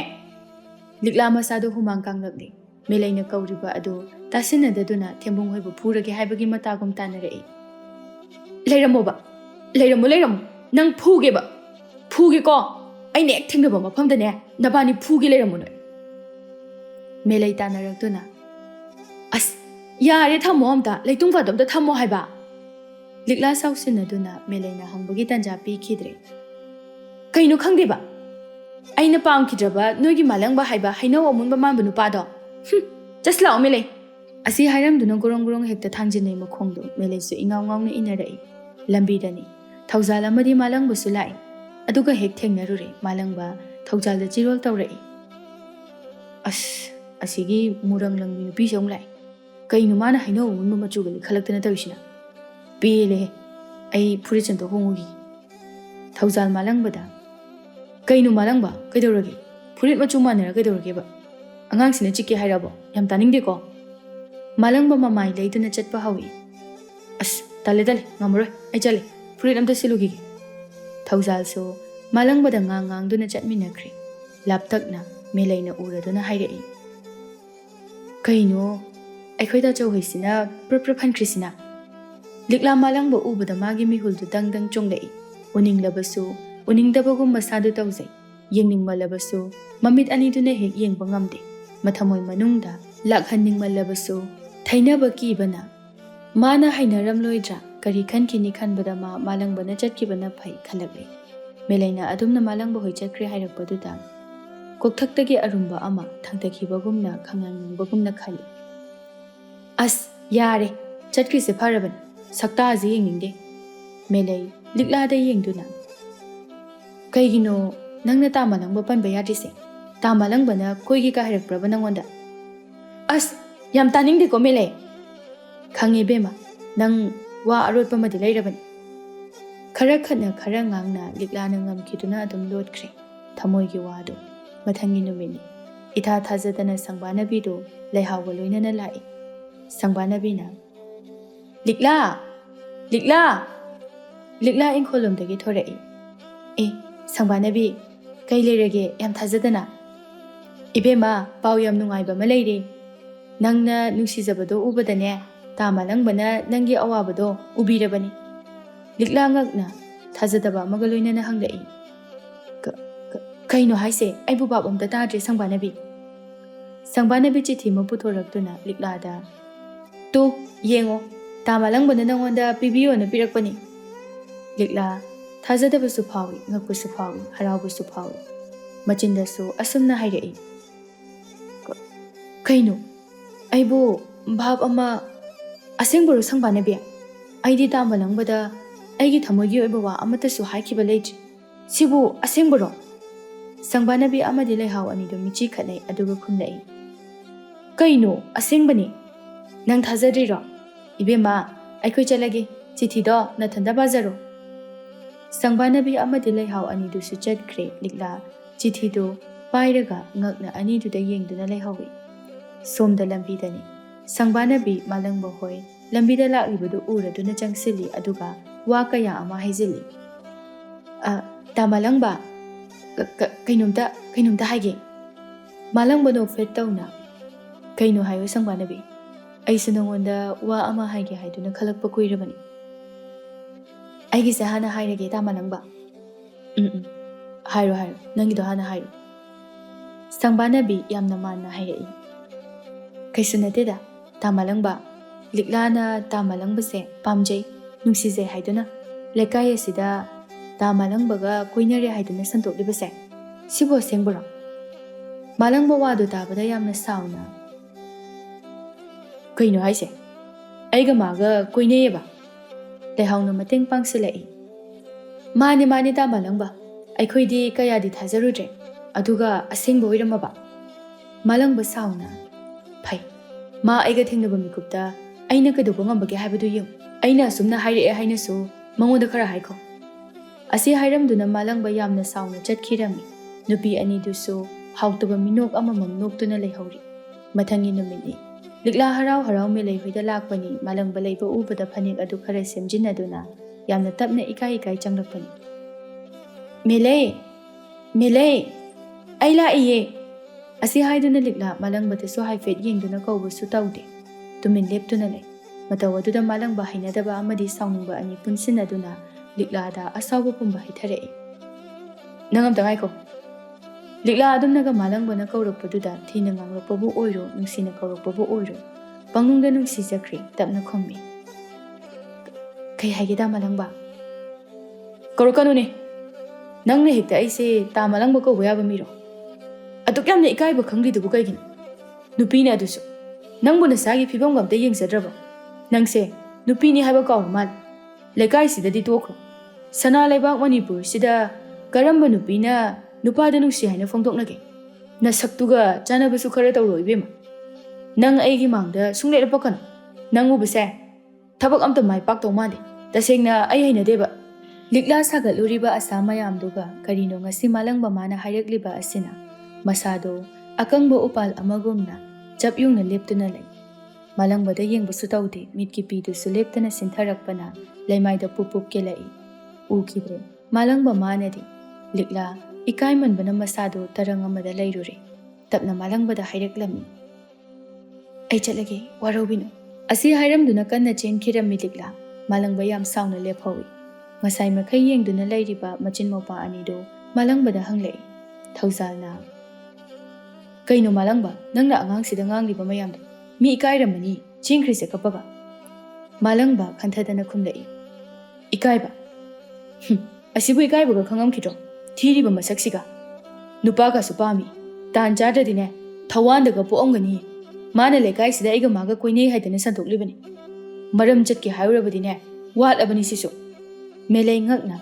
[SPEAKER 1] likla masado humang kanglakni melaina kauriba ado tasina daduna thembung hoibu phurage haibagi matagum tanarei leiramo nang phuge ko ai nek thingdaba mafamda ne nabani phuge leiramo no melai tanarakduna as yare thamo amta leitung fadamda thamo haiba likla sausinaduna melaina hangbagi tanja pi khidre kaino khangdeba aina pam khidraba noigi malangba haiba hainau amunba manbu nupado just lao melei asi hairamduna gorong hekta thangjinai makhongdu melei su ingawngawna inarei lambidani thaujal amadi malangbu su lai aduga hek thengnarure malangba thaujal da chirol tawrei asigi murang langbi nupi jong lai kaino mana hainau amunba machugali khalaktana tawishina pele ai purichen to hongugi thaujal malangbada kaino malangba kaidorage purit machu manara kaidorage ba angang sina chikki hairabo yam taningde ko malangba mamai leiduna chatpa hawi ꯑꯁ ꯇꯜꯂꯦ ꯉꯝꯃꯔꯣꯏ ꯑꯩ ꯆꯠꯂꯦ ꯐꯨꯔꯤꯠ ꯑꯝꯇ ꯁꯤꯜꯂꯨꯈꯤꯒꯦ ꯊꯧꯖꯥꯜꯁꯨ ꯃꯥꯂꯪꯕꯗ ꯉꯥꯡꯗꯨꯅ ꯆꯠꯃꯤꯟꯅꯈ꯭ꯔꯦ ꯂꯥꯞꯇꯛꯅ ꯃꯦꯂꯩꯅ ꯎꯔꯗꯨꯅ ꯍꯥꯏꯔꯛꯏ ꯀꯩꯅꯣ ꯑꯩꯈꯣꯏ ꯇꯥꯆꯧꯍꯣꯏꯁꯤꯅ ꯄ꯭ꯔꯞ ꯍꯟꯈ꯭ꯔꯤꯁꯤꯅ ꯂꯤꯛꯂꯥ ꯃꯥꯂꯪꯕ ꯎꯕꯗ ꯃꯥꯒꯤ ꯃꯤꯍꯨꯜꯗꯨ ꯗꯪ ꯆꯣꯡꯂꯛꯏ ꯎꯅꯤꯡꯂꯕꯁꯨ ꯎꯅꯤꯡꯗꯕꯒꯨꯝ ꯃꯁꯥꯗꯨ ꯇꯧꯖꯩ ꯌꯦꯡꯅꯤꯡꯃꯜꯂꯕꯁꯨ ꯃꯃꯤꯠ ꯑꯅꯤꯗꯨꯅ ꯍꯦꯛ ꯌꯦꯡꯕ ꯉꯝꯗꯦ ꯃꯊꯃꯣꯏ ꯃꯅꯨꯡꯗ ꯂꯥꯛꯍꯟꯅꯤꯡꯃꯜꯂꯕꯁꯨ ꯊꯩꯅꯕ ꯀꯤꯕꯅ ꯃꯥꯅ ꯍꯩꯅꯔꯝꯂꯣꯏꯗ꯭ꯔꯥ ꯀꯔꯤ ꯈꯟꯈꯤꯅꯤ ꯈꯟꯕꯗ ꯃꯥꯂꯪꯕꯅ ꯆꯠꯈꯤꯕꯅ ꯐꯩ ꯈꯜꯂꯛꯂꯦ ꯃꯦꯂꯩꯅ ꯑꯗꯨꯝꯅ ꯃꯥꯂꯪꯕ ꯍꯣꯏ ꯆꯠꯈ꯭ꯔꯦ ꯍꯥꯏꯔꯛꯄꯗꯨꯗ ꯀꯣꯛꯊꯛꯇꯒꯤ ꯑꯔꯨꯝꯕ ꯑꯃ ꯊꯥꯡꯊꯈꯤꯕꯒꯨꯝꯅ ꯈꯪꯌꯥꯡꯅꯤꯡꯕꯒꯨꯝꯅ ꯈꯜꯂꯤ ꯑꯁ ꯌꯥꯔꯦ ꯆꯠꯈ꯭ꯔꯤꯁꯦ ꯐꯔꯕꯅꯤ ꯁꯛꯇꯥꯁꯦ ꯌꯦꯡꯅꯤꯡꯗꯦ ꯃꯦꯂꯩ ꯂꯤꯛꯂꯥꯗ ꯌꯦꯡꯗꯨꯅ ꯀꯩꯒꯤꯅꯣ ꯅꯪꯅ ꯇꯥ ꯃꯥꯂꯪꯕ ꯄꯟꯕ ꯌꯥꯗ꯭ꯔꯤꯁꯦ ꯇꯥ ꯃꯥꯂꯪꯕꯅ ꯀꯣꯏꯒꯦꯒ ꯍꯥꯏꯔꯛꯄ꯭ꯔꯕ ꯅꯪꯉꯣꯟꯗ ꯑꯁ ꯌꯥꯝ ꯇꯥꯅꯤꯡꯗꯦꯀꯣ ꯃꯦꯂꯩ ꯈꯪꯉꯦ ꯕꯦꯝꯃ ꯅꯪ ꯋꯥ ꯑꯔꯣꯠꯄ ꯑꯃꯗꯤ ꯂꯩꯔꯕꯅꯤ ꯈꯔ ꯈꯠꯅ ꯈꯔ ꯉꯥꯡꯅ ꯂꯤꯛꯂꯥꯅ ꯉꯝꯈꯤꯗꯨꯅ ꯑꯗꯨꯝ ꯂꯣꯠꯈ꯭ꯔꯦ ꯊꯃꯣꯏꯒꯤ ꯋꯥꯗꯣ ꯃꯊꯪꯒꯤ ꯅꯨꯃꯤꯠꯅꯤ ꯏꯊꯥ ꯊꯥꯖꯗꯅ ꯁꯪꯕꯥꯅꯕꯤꯗꯣ ꯂꯩꯍꯥꯎꯒ ꯂꯣꯏꯅꯅ ꯂꯥꯛꯏ ꯁꯪꯕꯥꯅꯕꯤꯅ ꯂꯤꯛꯂꯥ ꯂꯤꯛꯂꯥ ꯂꯤꯛꯂꯥ ꯏꯪꯈꯣꯜꯂꯣꯝꯗꯒꯤ ꯊꯣꯔꯛꯏ ꯑꯦ ꯁꯪꯕꯥꯅꯕꯤ ꯀꯩ ꯂꯩꯔꯒꯦ ꯌꯥꯝ ꯊꯥꯖꯗꯅ ꯏꯕꯦꯝꯃ ꯄꯥꯎ ꯌꯥꯝ ꯅꯨꯡꯉꯥꯏꯕ ꯑꯃ ꯂꯩꯔꯦ ꯅꯪꯅ ꯅꯨꯡꯁꯤꯖꯕꯗꯣ ꯎꯕꯗꯅꯦ ꯇꯥ ꯃꯥꯂꯪꯕꯅ ꯅꯪꯒꯤ ꯑꯋꯥꯕꯗꯣ ꯎꯕꯤꯔꯕꯅꯤ ꯂꯤꯛꯂꯥ ꯉꯛꯅ ꯊꯥꯖꯗꯕ ꯑꯃꯒ ꯂꯣꯏꯅꯅ ꯍꯪꯂꯛꯏ ꯀꯩꯅꯣ ꯍꯥꯏꯁꯦ ꯑꯩꯕꯨ ꯕꯥꯞ ꯑꯝꯇ ꯇꯥꯗ꯭ꯔꯦ ꯁꯪꯕꯥꯅꯕꯤ ꯁꯪꯕꯥꯅꯕꯤ ꯆꯤꯊꯤ ꯑꯃ ꯄꯨꯊꯣꯔꯛꯇꯨꯅ ꯂꯤꯛꯂꯥꯗ ꯇꯨ ꯌꯦꯡꯉꯣ ꯇꯥ ꯃꯥꯂꯪꯕꯅ ꯅꯪꯉꯣꯟꯗ ꯄꯤꯕꯤꯌꯣꯅ ꯄꯤꯔꯛꯄꯅꯤ ꯂꯤꯛꯂꯥ ꯊꯥꯖꯗꯕꯁꯨ ꯐꯥꯎꯏ ꯉꯛꯄꯁꯨ ꯐꯥꯎꯏ ꯍꯔꯥꯎꯕꯁꯨ ꯐꯥꯎꯏ ꯃꯆꯤꯟꯗꯁꯨ ꯑꯁꯨꯝꯅ ꯍꯥꯏꯔꯛꯏ ꯀꯩꯅꯣ ꯑꯩꯕꯨ ꯚꯥꯞ ꯑꯃ ꯑꯁꯦꯡꯕꯔꯣ ꯁꯪꯕꯥꯅꯕꯤ ꯑꯩꯗꯤ ꯇꯥ ꯃꯥꯂꯪꯕꯗ ꯑꯩꯒꯤ ꯊꯃꯣꯏꯒꯤ ꯑꯣꯏꯕ ꯋꯥ ꯑꯃꯠꯇꯁꯨ ꯍꯥꯏꯈꯤꯕ ꯂꯩꯇ꯭ꯔꯤ ꯁꯤꯕꯨ ꯑꯁꯦꯡꯕꯔꯣ ꯁꯪꯕꯥꯅꯕꯤ ꯑꯃꯗꯤ ꯂꯩꯍꯥꯎ ꯑꯅꯤꯗꯨ ꯃꯤꯆꯤ ꯈꯠꯅꯩ ꯑꯗꯨꯒ ꯈꯨꯝꯂꯛꯏ ꯀꯩꯅꯣ ꯑꯁꯦꯡꯕꯅꯤ ꯅꯪ ꯊꯥꯖꯗ꯭ꯔꯤꯔꯣ ꯏꯕꯦꯝꯃ ꯑꯩꯈꯣꯏ ꯆꯠꯂꯒꯦ ꯆꯤꯊꯤꯗꯣ ꯅꯊꯟꯗ ꯄꯥꯖꯔꯣ ꯁꯪꯕꯥꯅꯕꯤ ꯑꯃꯗꯤ ꯂꯩꯍꯥꯎ ꯑꯅꯤꯗꯨꯁꯨ ꯆꯠꯈ꯭ꯔꯦ ꯂꯤꯛꯂꯥ ꯆꯤꯊꯤꯗꯨ ꯄꯥꯏꯔꯒ ꯉꯛꯅ ꯑꯅꯤꯗꯨꯗ ꯌꯦꯡꯗꯨꯅ ꯂꯩꯍꯧꯏ ꯁꯣꯝꯗ ꯂꯝꯕꯤꯗꯅꯤ ꯁꯪꯕꯥꯅꯕꯤ ꯃꯥꯂꯪꯕ ꯍꯣꯏ ꯂꯝꯕꯤꯗ ꯂꯥꯛꯂꯤꯕꯗꯨ ꯎꯔꯗꯨꯅ ꯆꯪꯁꯤꯜꯂꯤ ꯑꯗꯨꯒ ꯋꯥ ꯀꯌꯥ ꯑꯃ ꯍꯥꯏꯖꯤꯜꯂꯤ ꯇꯥ ꯃꯥꯂꯪꯕ ꯀꯩꯅꯣꯝꯇ ꯍꯥꯏꯒꯦ ꯃꯥꯂꯪꯕ ꯅꯣꯛꯐꯦꯠ ꯇꯧꯅ ꯀꯩꯅꯣ ꯍꯥꯏꯌꯣ ꯁꯪꯕꯥꯅꯕꯤ ꯑꯩꯁꯨ ꯅꯉꯣꯟꯗ ꯋꯥ ꯑꯃ ꯍꯥꯏꯒꯦ ꯍꯥꯏꯗꯨꯅ ꯈꯜꯂꯛꯄ ꯀꯨꯏꯔꯕꯅꯤ ꯑꯩꯒꯤꯁꯦ ꯍꯥꯟꯅ ꯍꯥꯏꯔꯒꯦ ꯇꯥ ꯃꯥꯂꯪꯕ ꯍꯥꯏꯔꯣ ꯅꯪꯒꯤꯗꯣ ꯍꯥꯟꯅ ꯍꯥꯏꯔꯣ ꯁꯪꯕꯥꯅꯕꯤ ꯌꯥꯝꯅ ꯃꯥꯟꯅ ꯍꯥꯏꯔꯛꯏ ꯀꯩꯁꯨ ꯅꯠꯇꯦꯗ ꯇꯥ ꯃꯥꯂꯪꯕ ꯂꯤꯛꯂꯥꯅ ꯇꯥ ꯃꯥꯂꯪꯕꯁꯦ ꯄꯥꯝꯖꯩ ꯅꯨꯡꯁꯤꯖꯩ ꯍꯥꯏꯗꯨꯅ ꯂꯩꯀꯥꯏ ꯑꯁꯤꯗ ꯇꯥ ꯃꯥꯂꯪꯕꯒ ꯀꯣꯏꯅꯔꯦ ꯍꯥꯏꯗꯨꯅ ꯁꯟꯇꯣꯛꯂꯤꯕꯁꯦ ꯁꯤꯕꯨ ꯑꯁꯦꯡꯕꯔꯣ ꯃꯥꯂꯪꯕ ꯋꯥꯗꯨ ꯇꯥꯕꯗ ꯌꯥꯝꯅ ꯁꯥꯎꯅ ꯀꯩꯅꯣ ꯍꯥꯏꯁꯦ ꯑꯩꯒ ꯃꯥꯒ ꯀꯣꯏꯅꯩꯌꯦꯕ ꯂꯩꯍꯥꯎꯅ ꯃꯇꯦꯡ ꯄꯥꯡꯁꯤꯜꯂꯛꯏ ꯃꯥꯅꯤ ꯇꯥ ꯃꯥꯂꯪꯕ ꯑꯩꯈꯣꯏꯗꯤ ꯀꯌꯥꯗꯤ ꯊꯥꯖꯔꯨꯗ꯭ꯔꯦ ꯑꯗꯨꯒ ꯑꯁꯦꯡꯕ ꯑꯣꯏꯔꯝꯃꯕ ꯃꯥꯂꯪꯕ ꯁꯥꯎꯅ ꯐꯩ ꯃꯥ ꯑꯩꯒ ꯊꯦꯡꯅꯕ ꯃꯤꯀꯨꯞꯇ ꯑꯩꯅ ꯀꯩꯗꯧꯕ ꯉꯝꯕꯒꯦ ꯍꯥꯏꯕꯗꯨ ꯌꯦꯡꯉꯨ ꯑꯩꯅ ꯑꯁꯨꯝꯅ ꯍꯥꯏꯔꯛꯑꯦ ꯍꯥꯏꯅꯁꯨ ꯃꯉꯣꯟꯗ ꯈꯔ ꯍꯥꯏꯈꯣ ꯑꯁꯤ ꯍꯥꯏꯔꯝꯗꯨꯅ ꯃꯥꯂꯪꯕ ꯌꯥꯝꯅ ꯁꯥꯎꯅ ꯆꯠꯈꯤꯔꯝꯃꯤ ꯅꯨꯄꯤ ꯑꯅꯤꯗꯨꯁꯨ ꯍꯥꯎꯇꯕ ꯃꯤꯅꯣꯛ ꯑꯃꯃꯝ ꯅꯣꯛꯇꯨꯅ ꯂꯩꯍꯧꯔꯤ ꯃꯊꯪꯒꯤ ꯅꯨꯃꯤꯠꯅꯤ ꯂꯤꯛꯂꯥ ꯍꯔꯥꯎ ꯃꯦꯂꯩ ꯍꯣꯏꯗ ꯂꯥꯛꯄꯅꯤ ꯃꯥꯂꯪꯕ ꯂꯩꯕ ꯎꯕꯗ ꯐꯅꯦꯛ ꯑꯗꯨ ꯈꯔ ꯁꯦꯝꯖꯤꯟꯅꯗꯨꯅ ꯌꯥꯝꯅ ꯇꯞꯅ ꯏꯀꯥꯏ ꯆꯪꯂꯛꯄꯅꯤ ꯃꯦꯂꯩ ꯑꯩ ꯂꯥꯛꯏꯌꯦ ꯑꯁꯤ ꯍꯥꯏꯗꯨꯅ ꯂꯤꯛꯂꯥ ꯃꯥꯂꯪꯕꯗꯁꯨ ꯍꯥꯏꯐꯦꯠ ꯌꯦꯡꯗꯨꯅ ꯀꯧꯕꯁꯨ ꯇꯧꯗꯦ ꯇꯨꯃꯤꯟ ꯂꯦꯞꯇꯨꯅ ꯂꯩ ꯃꯇꯧ ꯑꯗꯨꯗ ꯃꯥꯂꯪꯕ ꯍꯩꯅꯗꯕ ꯑꯃꯗꯤ ꯁꯥꯎꯅꯤꯡꯕ ꯑꯅꯤ ꯄꯨꯟꯁꯤꯟꯅꯗꯨꯅ ꯂꯤꯛꯂꯥꯗ ꯑꯁꯥꯎꯕ ꯄꯨꯝꯕ ꯍꯩꯊꯔꯛꯏ ꯅꯪ ꯑꯝꯇ ꯉꯥꯏꯈꯣ ꯂꯤꯛꯂꯥ ꯑꯗꯨꯝꯅꯒ ꯃꯥꯂꯪꯕꯅ ꯀꯧꯔꯛꯄꯗꯨꯗ ꯊꯤꯅ ꯉꯥꯡꯂꯛꯄꯕꯨ ꯑꯣꯏꯔꯣ ꯅꯨꯡꯁꯤꯅ ꯀꯧꯔꯛꯄꯕꯨ ꯑꯣꯏꯔో ꯄꯪꯅꯨꯡꯗ ꯅꯨꯡꯁꯤꯖꯈ꯭ꯔꯦ ꯇꯞꯅ ꯈꯨꯝꯃꯤ ꯀꯩ ꯍꯥꯏꯒꯦ ꯃꯥꯂꯪꯕ ꯀꯧꯔꯛꯀꯅꯨꯅꯦ ꯅꯪꯅ ꯍꯦꯛꯇ ꯑꯩꯁꯦ ꯇꯥ ꯃꯥꯂꯪꯕ ꯀꯧꯕ ꯌꯥꯕ ꯃꯤꯔꯣ ꯑꯗꯨꯛ ꯌꯥꯝꯅ ꯏꯀꯥꯏꯕ ꯈꯪꯗ꯭ꯔꯤꯗꯨꯕꯨ ꯀꯩꯒꯤꯅꯣ ꯅꯨꯄꯤꯅꯦ ꯑꯗꯨꯁꯨ ꯅꯪꯕꯨ ꯅꯁꯥꯒꯤ ꯐꯤꯕꯝꯒ ꯑꯝꯇ ꯌꯦꯡꯖꯗ꯭ꯔꯕ ꯅꯪꯁꯦ ꯅꯨꯄꯤꯅꯤ ꯍꯥꯏꯕ ꯀꯥꯎꯔ ꯃꯥꯜꯂꯦ ꯂꯩꯀꯥꯏꯁꯤꯗꯗꯤ ꯇꯣꯛꯈ꯭ꯔꯣ ꯁꯅꯥ ꯂꯩꯕꯥꯛ ꯃꯅꯤꯄꯨꯔꯁꯤꯗ ꯀꯔꯝꯕ ꯅꯨꯄꯤꯅ ꯅꯨꯄꯥꯗ ꯅꯨꯡꯁꯤ ꯍꯥꯏꯅ ꯐꯣꯡꯗꯣꯛꯅꯒꯦ ꯅꯁꯛꯇꯨꯒ ꯆꯥꯅꯕꯁꯨ ꯈꯔ ꯇꯧꯔꯣ ꯏꯕꯦꯝꯃ ꯅꯪ ꯑꯩꯒꯤ ꯃꯥꯡꯗ ꯁꯨꯡꯂꯦꯞ ꯂꯦꯞꯄꯛꯀꯅꯨ ꯅꯪ ꯎꯕꯁꯦ ꯊꯕꯛ ꯑꯝꯇ ꯃꯥꯏ ꯄꯥꯛꯇꯧ ꯃꯥꯟꯗꯦ ꯇꯁꯦꯡꯅ ꯑꯩ ꯍꯩꯅꯗꯦꯕ ꯂꯤꯛꯂꯥ ꯁꯥꯒꯠꯂꯨꯔꯤꯕ ꯑꯁꯥ ꯃꯌꯥꯝꯗꯨꯒ ꯀꯔꯤꯅꯣ ꯉꯁꯤ ꯃꯥꯂꯪꯕ ꯃꯥꯅ ꯍꯥꯏꯔꯛꯂꯤꯕ ꯑꯁꯤꯅ ꯃꯁꯥꯗꯣ ꯑꯀꯪꯕ ꯎꯄꯥꯜ ꯑꯃꯒꯨꯝꯅ ꯆꯞ ꯌꯨꯡꯅ ꯂꯦꯞꯇꯨꯅ ꯂꯩ Malangba da yengbasu tawde mitki pidusu leptana sintharakpana leimaida pupup kelai ukidre malangba manadi likla ikaimanbana masado tarang amada leirure tapna malangba da haireklami ai chalage warobinu asi hairamduna kanna chenkirami likla malangba yam sauna lephawi ngasai makhai yengduna leiriba machin mopa anido malangba da hanglei thausalna kaino malangba nangna angang sida ngangliba mayamda mi ikairamani chingkhrise kapaga malangba khanthadana khumlei ikaiba asibu ikaibaga khangam khidro thiriba masaksiga nupaga supami tan chadadine thawanda ga poamgani mana lekai sida aiga maga koinei haidana santoklibani maram chatki haurabadine watlabani sisu melei ngakna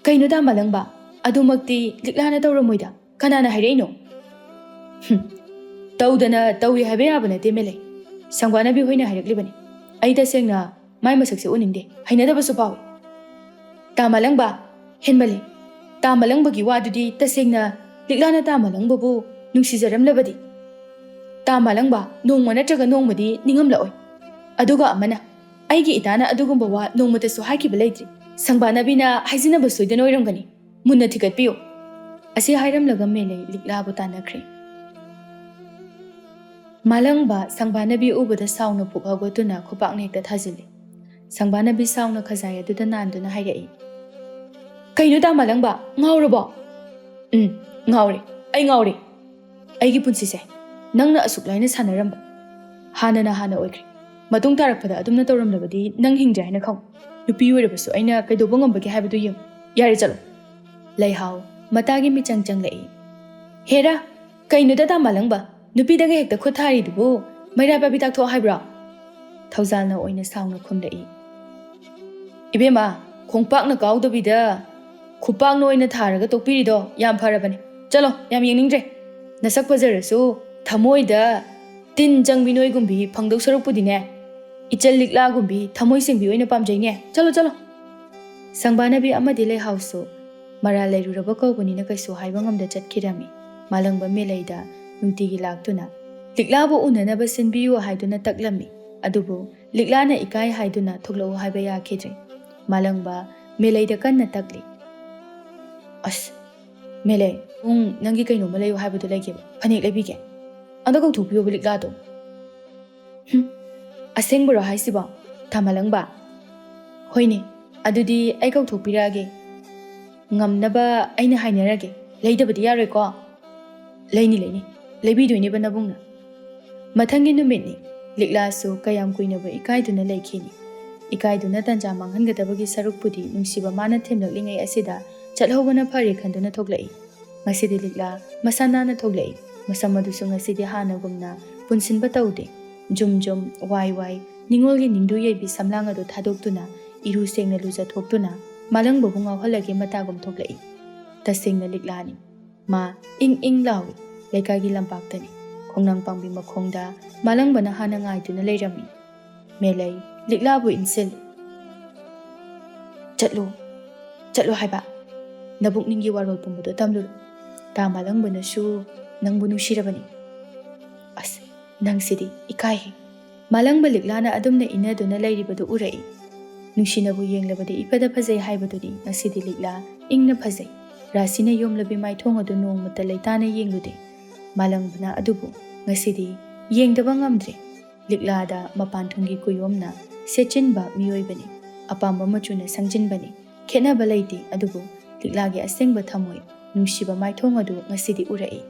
[SPEAKER 1] kaino da malangba adumakti liklana tawramoida kanana haireino tawdana tawi habe yabana te melei sangwana bi hoina haireklibani aida sengna mai masakse uninde hainadaba su pawi tamalangba henmale tamalangba gi wadudi tasengna liklana tamalangba bu nungsijaramlabadi tamalangba nongma natraga nongmadi ningamlaoi aduga amana aigi itana adugumba wa nongmata su haikiba leitri sangbana bina haijinaba soidana oiramgani munna thigatpiyo asi hairamlaga melei liklabu tanakre malangba sangbana bi ubada sauna pukhagotuna khupakne hekta thajili sangbana bi sauna khajaya duda nanduna hairai kaino da malangba ngawrabo ngawre ai ngawre aigi punsise nangna asuk laina sanaramba hana oikre matung tarakpada adumna tawramlabadi nang hingje haina khang nupi oirabasu aina kaidoba ngambagi haibadu yem yare chalo leihau matagi mi changchang lei hera kaino da malangba nupi daga hekta khothari dubu maira babi tak tho haibra thaujalna oina sauna khumdai ibema khongpakna kaudabida khupakna oina tharaga tokpirido yam pharabani chalo yam yeningdre nasak pajarasu thamoida tin jangbinoi gumbi phangdok sarukpudine ichal likla gumbi thamoi singbi oina pamjaine chalo sangbana bi amadi le hausu mara leiruraba kawbani na kaisu haiba ngamda chatkirami malangba meleida nungtigi laktuna liklabu unanaba sinbiyu haiduna taklami adubu liklana ikai haiduna thoklau haiba yakhidre malangba meleida kanna takli as mele nangi kaino malayu haibadu lege phanik lebige anda kau thupiyo liklado asengbro haisiba thamalangba hoine adudi ai kau thupirage ngamnaba aina hainarage leidabadi yaroi ko leini leibidoine banabungna mathangi numitni liklasu kayam kuinaba ikaiduna leikhini ikaiduna tanja manghangadabagi sarukpudi nungsiba mana themlaklingai asida chalhobana phari khanduna thoklai ngasidi likla masanana thoklai masamadusu ngasidi hanagumna punsinba tawde jum wai ningolgi ningdu yebi samlang adu thadoktuna iru sengna luja thoktuna malangba bunga holage matagum thoklai tasengna liklani ma ing lawi lekagi lampaktani khongnang pangbi makhongda malangbana hana ngaiduna leirami melei liklabu insil chatlo haiba nabuk ningi warol pumbudo tamlu ta malangbana su nangbu nungshirabani as nangsidi ikai malangba liklana adumna inaduna leiribadu urai nungshinabu yenglabadi ipada phajai haibadudi ngasidi likla ingna phajai rasina yomlabi maithong adu nongmata leitana yenglude malangbana adubu ngasidi yengdaba ngamdre liklada mapan thungi kuyomna sechinba miyoibani apamba machuna sangjinbani khenaba leite adubu liklagi asengba thamoi nungshiba maithong adu ngasidi urai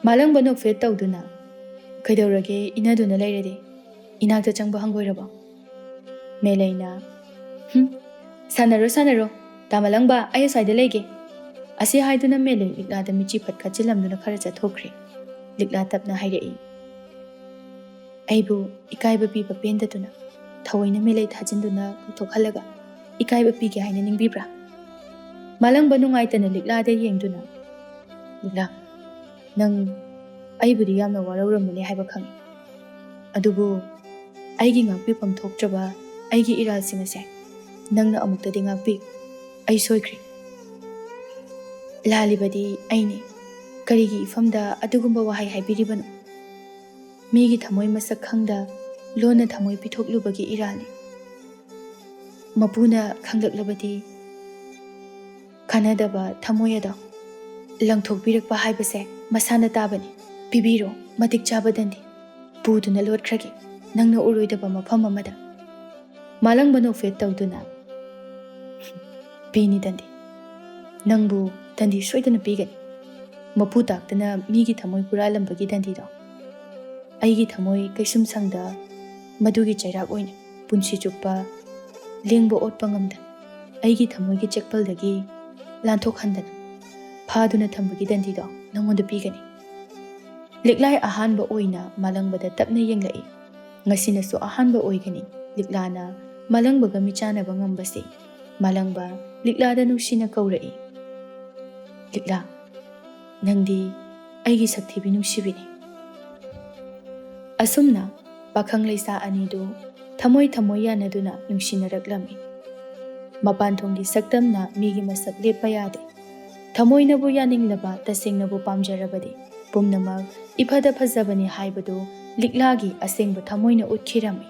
[SPEAKER 1] malangba nokfe tawduna kaidorage inaduna leirede inakta changba hangoiraba meleina sanaro tamalangba ay saida lege asi haiduna mele liklada michi phatka chilamduna khara chathokre likla tapna hairei aibu ikaiba pi papendaduna thawaina mele thajinduna thokhalaga ikaiba pi ge haina ningbibra malangba nungaitana liklada yengduna likla nang aibudi yamna warauramani haiba khangi adubu aigi ngakpi pamthoktraba aigi iralsing ase nangna amuktadi ngakpi ai soikre lalibadi aini karigi ifamda adugumba wahai haibiribano ꯃꯤꯒꯤ ꯊꯃꯣꯏ ꯃꯁꯛ ꯈꯪꯗ ꯂꯣꯟꯅ ꯊꯃꯣꯏ ꯄꯤꯊꯣꯛꯂꯨꯕꯒꯤ ꯏꯔꯥꯜꯅꯤ ꯃꯄꯨꯅ ꯈꯪꯂꯛꯂꯕꯗꯤ ꯈꯟꯅꯗꯕ ꯊꯃꯣꯏ ꯑꯗꯣ ꯂꯪꯊꯣꯛꯄꯤꯔꯛꯄ ꯍꯥꯏꯕꯁꯦ ꯃꯁꯥꯅ ꯇꯥꯕꯅꯤ ꯄꯤꯕꯤꯔꯣ ꯃꯇꯤꯛ ꯆꯥꯕ ꯗꯟꯗꯤ ꯄꯨꯗꯨꯅ ꯂꯣꯠꯈ꯭ꯔꯒꯦ ꯅꯪꯅ ꯎꯔꯣꯏꯗꯕ ꯃꯐꯝ ꯑꯃꯗ ꯃꯥꯂꯪꯕ ꯅꯣꯛꯐꯦꯠ ꯇꯧꯗꯨꯅ ꯄꯤꯅꯤ ꯗꯟꯗꯤ ꯅꯪꯕꯨ ꯗꯟꯗꯤ ꯁꯣꯏꯗꯅ ꯄꯤꯒꯅꯤ ꯃꯄꯨ ꯇꯥꯛꯇꯅ ꯃꯤꯒꯤ ꯊꯃꯣꯏ ꯍꯨꯔꯥꯜꯂꯝꯕꯒꯤ ꯗꯟꯗꯤꯗꯣ ꯑꯩꯒꯤ ꯊꯃꯣꯏ ꯀꯩꯁꯨꯝ ꯁꯪꯗ ꯃꯗꯨꯒꯤ ꯆꯩꯔꯥꯛ ꯑꯣꯏꯅ ꯄꯨꯟꯁꯤ ꯆꯨꯞꯄ ꯂꯦꯡꯕ ꯑꯣꯠꯄ ꯉꯝꯗꯅ ꯑꯩꯒꯤ ꯊꯃꯣꯏꯒꯤ ꯆꯦꯛꯄꯜꯗꯒꯤ ꯂꯥꯟꯊꯣꯛꯍꯟꯗꯅ ꯐꯥꯗꯨꯅ ꯊꯝꯕꯒꯤ ꯗꯟꯗꯤꯗꯣ ꯅꯪꯉꯣꯟꯗ ꯄꯤꯒꯅꯤ ꯂꯤꯛꯂꯥꯏ ꯑꯍꯥꯟꯕ ꯑꯣꯏꯅ ꯃꯥꯂꯪꯕꯗ ꯇꯞꯅ ꯌꯦꯡꯂꯛꯏ ꯉꯁꯤꯅꯁꯨ ꯑꯍꯥꯟꯕ ꯑꯣꯏꯒꯅꯤ ꯂꯤꯛꯂꯥꯅ ꯃꯥꯂꯪꯕꯒ ꯃꯤꯆꯥꯟꯅꯕ ꯉꯝꯕꯁꯤ ꯃꯥꯂꯪꯕ ꯂꯤꯛꯂꯥꯗ ꯅꯨꯡꯁꯤꯅ ꯀꯧꯔꯛꯏ ꯂꯤꯛꯂꯥ ꯅꯪꯗꯤ ꯑꯩꯒꯤ ꯁꯛꯊꯤꯕꯤ ꯅꯨꯡꯁꯤꯕꯤꯅꯤ ꯑꯁꯨꯝꯅ ꯄꯥꯈꯪ ꯂꯩꯁꯥ ꯑꯅꯤꯗꯨ ꯊꯃꯣꯏ ꯊꯃꯣꯏ ꯌꯥꯅꯗꯨꯅ ꯅꯨꯡꯁꯤꯅꯔꯛꯂꯝꯃꯤ ꯃꯄꯥꯟꯊꯣꯡꯒꯤ ꯁꯛꯇꯝꯅ ꯃꯤꯒꯤ ꯃꯁꯛ ꯂꯦꯞꯄ ꯌꯥꯗꯦ ꯊꯃꯣꯏꯅꯕꯨ ꯌꯥꯅꯤꯡꯂꯕ ꯇꯁꯦꯡꯅꯕꯨ ꯄꯥꯝꯖꯔꯕꯗꯤ ꯄꯨꯝꯅꯃꯛ ꯏꯐꯗ ꯐꯖꯕꯅꯤ ꯍꯥꯏꯕꯗꯨ ꯂꯤꯛꯂꯥꯒꯤ ꯑꯁꯦꯡꯕ ꯊꯃꯣꯏꯅ ꯎꯠꯈꯤꯔꯝꯃꯤ